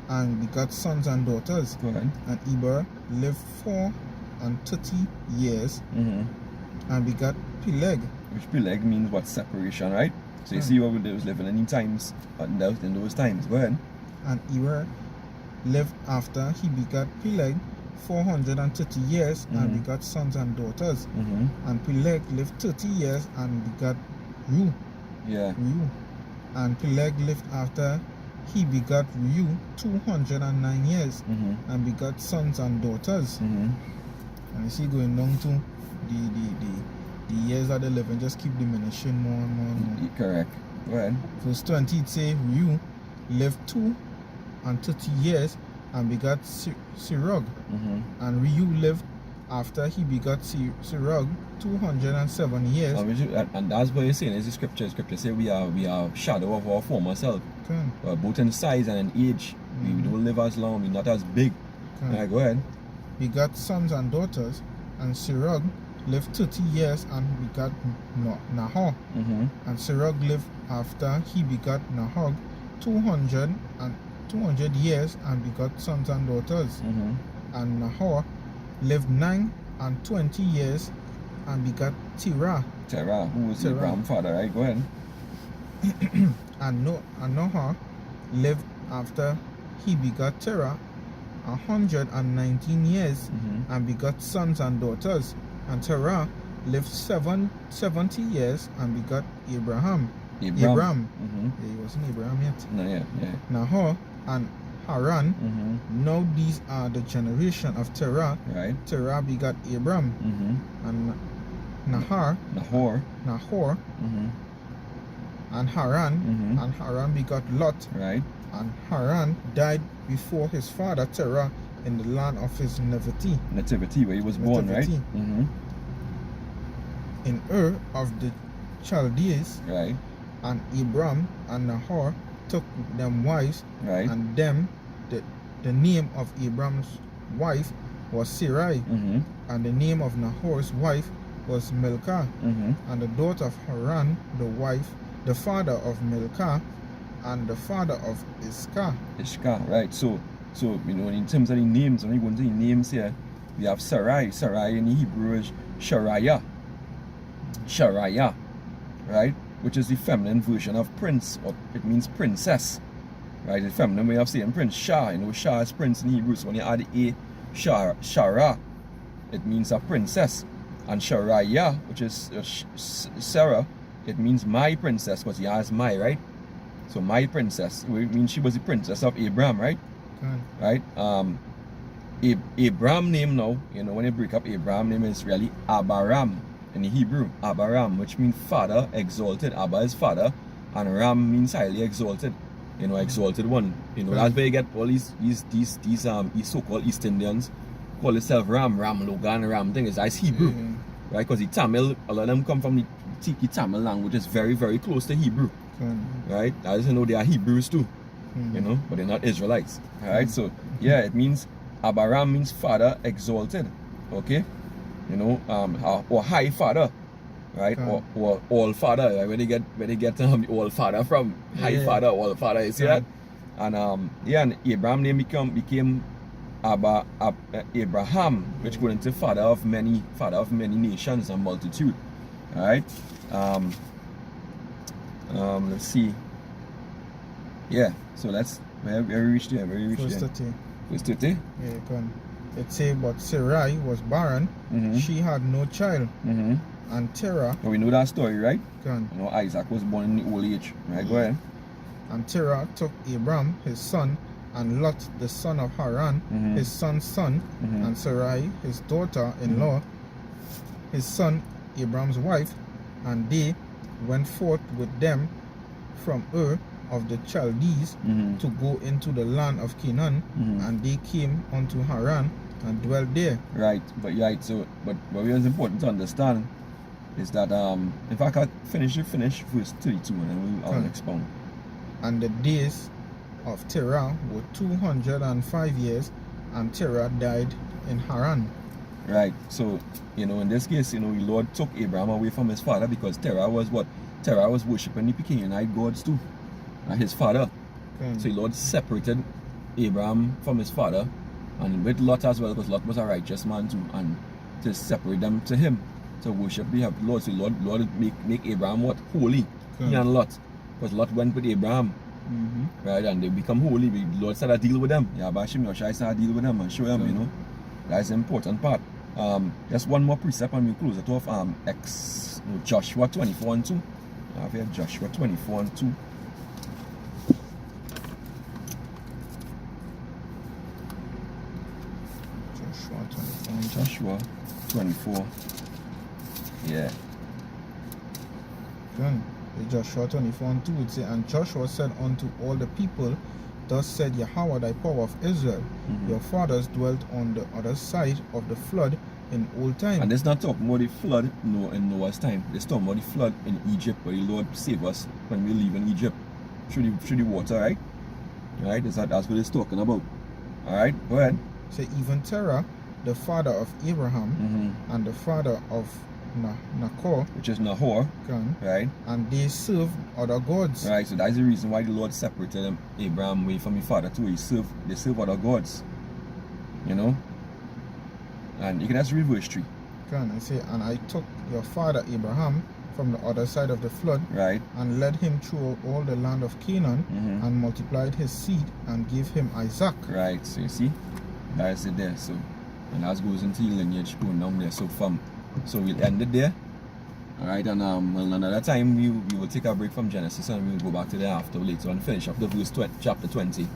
and begot sons and daughters. And Eber lived 430 years and begot Peleg. Which Peleg means what? Separation, right? So you see what they was living in times in those times. Go ahead. And Eber lived after he begot Peleg 430 years and begot sons and daughters. And Peleg lived 30 years and begot Reu. Reu. And Peleg lived after he begot Reu 209 years and begot sons and daughters. And you see, going down to the years that they live and just keep diminishing more and more and more. Correct. Go ahead. Verse 20 it say Reu lived 230 years and begot Sirog. And Reu lived after he begot Sirog 207 years. And that's what you're saying is the scripture. Scripture say we are shadow of our former self. Both in size and in age. We don't live as long, we're not as big. Alright, go ahead. Begot sons and daughters, and Sirog lived 30 years and begot Nahor. And Sirog lived after he begot Nahor 200 years and begot sons and daughters. And Nahor lived 29 years and begot Terah. Terah, who was Abraham's father, right? Go ahead. And Noah lived after he begot Terah 119 years and begot sons and daughters. And Terah lived 70 years and begot Abraham. Yeah, he wasn't Abraham yet. No, yeah. Nahor and Haran. Now these are the generation of Terah. Right. Terah begot Abram. And Nahor. And Haran. And Haran begot Lot. Right. And Haran died before his father Terah in the land of his nativity. Nativity, where he was born, right? In Ur of the Chaldees. Right. And Abram and Nahor took them wives. Right. And them the name of Abram's wife was Sarai. And the name of Nahor's wife was Milcah. And the daughter of Haran, the father of Milcah, and the father of Iscah. Right. So in terms of the names, when you go into the names here, we have Sarai. Sarai in Hebrew is Sharaya, right? Which is the feminine version of prince, or it means princess, right? The feminine way of saying prince. Shah, Shah is prince in Hebrew. So when you add a Shara, it means a princess. And Sharaya, which is Sarah, it means my princess, because he has my, right? So my princess, it means she was the princess of Abraham, right? Right? Abraham name now, when you break up Abraham name, is really Abaram in the Hebrew. Abaram, which means father exalted. Abba is father, and Ram means highly exalted. Exalted one. That's where you get all these so-called East Indians call themselves Ram Logan, Ram thing. That's Hebrew. Right? Because the Tamil, a lot of them come from Tiki Tamil language is very, very close to Hebrew, Kan. right? As you know, they are Hebrews too, you know, but they're not Israelites, all right? So, yeah, it means, Abraham means father exalted, okay? You know, or high father, right? Or all father, right? Where they get the all father from, high father, all father, you see that? And yeah, and Abraham name became Abraham, which goes into father of many nations and multitude. All right. Let's see. Yeah. So that's where we reached there. Where we reached Verse there. 30. Verse 30. Yeah, kan. It say, but Sarai was barren, she had no child, and Terah, So we know that story, right? kan, You know, Isaac was born in the old age, right? Go ahead. and Terah took Abram his son, and Lot the son of Haran, his son's son, and Sarai his daughter-in-law, his son Abram's wife, and they went forth with them from Ur of the Chaldees to go into the land of Canaan, and they came unto Haran and dwelt there. Right, but right, so but what is important to understand is that in fact I'll finish verse 32 and then I'll expound. And the days of Terah were 205 years, and Terah died in Haran. Right, so you know, in this case, you know, the Lord took Abraham away from his father because Terah was what? Terah was worshipping the Canaanite gods too, his father. Okay. So the Lord separated Abraham from his father, and with Lot as well, because Lot was a righteous man too, and to separate them to him, to worship the Lord. So Lord make Abraham what? Holy. Okay. He and Lot. Because Lot went with Abraham, right, and they become holy. The Lord started to deal with them. Yeah, Bashim Yoshai started to deal with them and show them, you know. That's the important part. Just one more precept and we close it off. Joshua 24 and 2. I have here Joshua 24 and 2. Joshua 24. Yeah. Then Joshua 24 and 2 it say, and Joshua said unto all the people, thus said Yahweh thy power of Israel, your fathers dwelt on the other side of the flood in old time. And this not talking about the flood in Noah's time. This talking about the flood in Egypt, where the Lord saved us when we leave in Egypt through the water, right? Right? That's what it's talking about. Alright, go ahead. Say even Terah, the father of Abraham, and the father of Nahor, which is Nahor, right? And they served other gods. Right, so that's the reason why the Lord separated Abraham away from his father too. They serve other gods. You know? And you can just read verse 3. I say, and I took your father Abraham from the other side of the flood, right, and led him through all the land of Canaan, and multiplied his seed, and gave him Isaac. Right, so you see, that's it there. So, and that goes into the lineage going down there. So so we'll end it there. Alright, and well, another time we will take a break from Genesis and we'll go back to there after later on, finish up the verse chapter 20.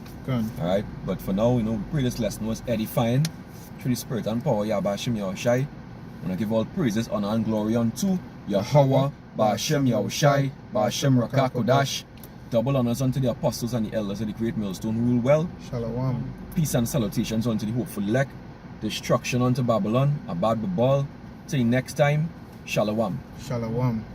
Alright, but for now, you know, we pray this lesson was edifying through the spirit and power. Yahbashim Yahushai. I want to give all praises, honor, and glory unto Yahweh, Ba'ashem Yahushai, Ba'ashem Rakakodash. Double honors unto the apostles and the elders of the great millstone rule well. Shalom. Peace and salutations unto the hopeful elect. Destruction unto Babylon, Abad Babal. Till next time, Shalom. Shalom.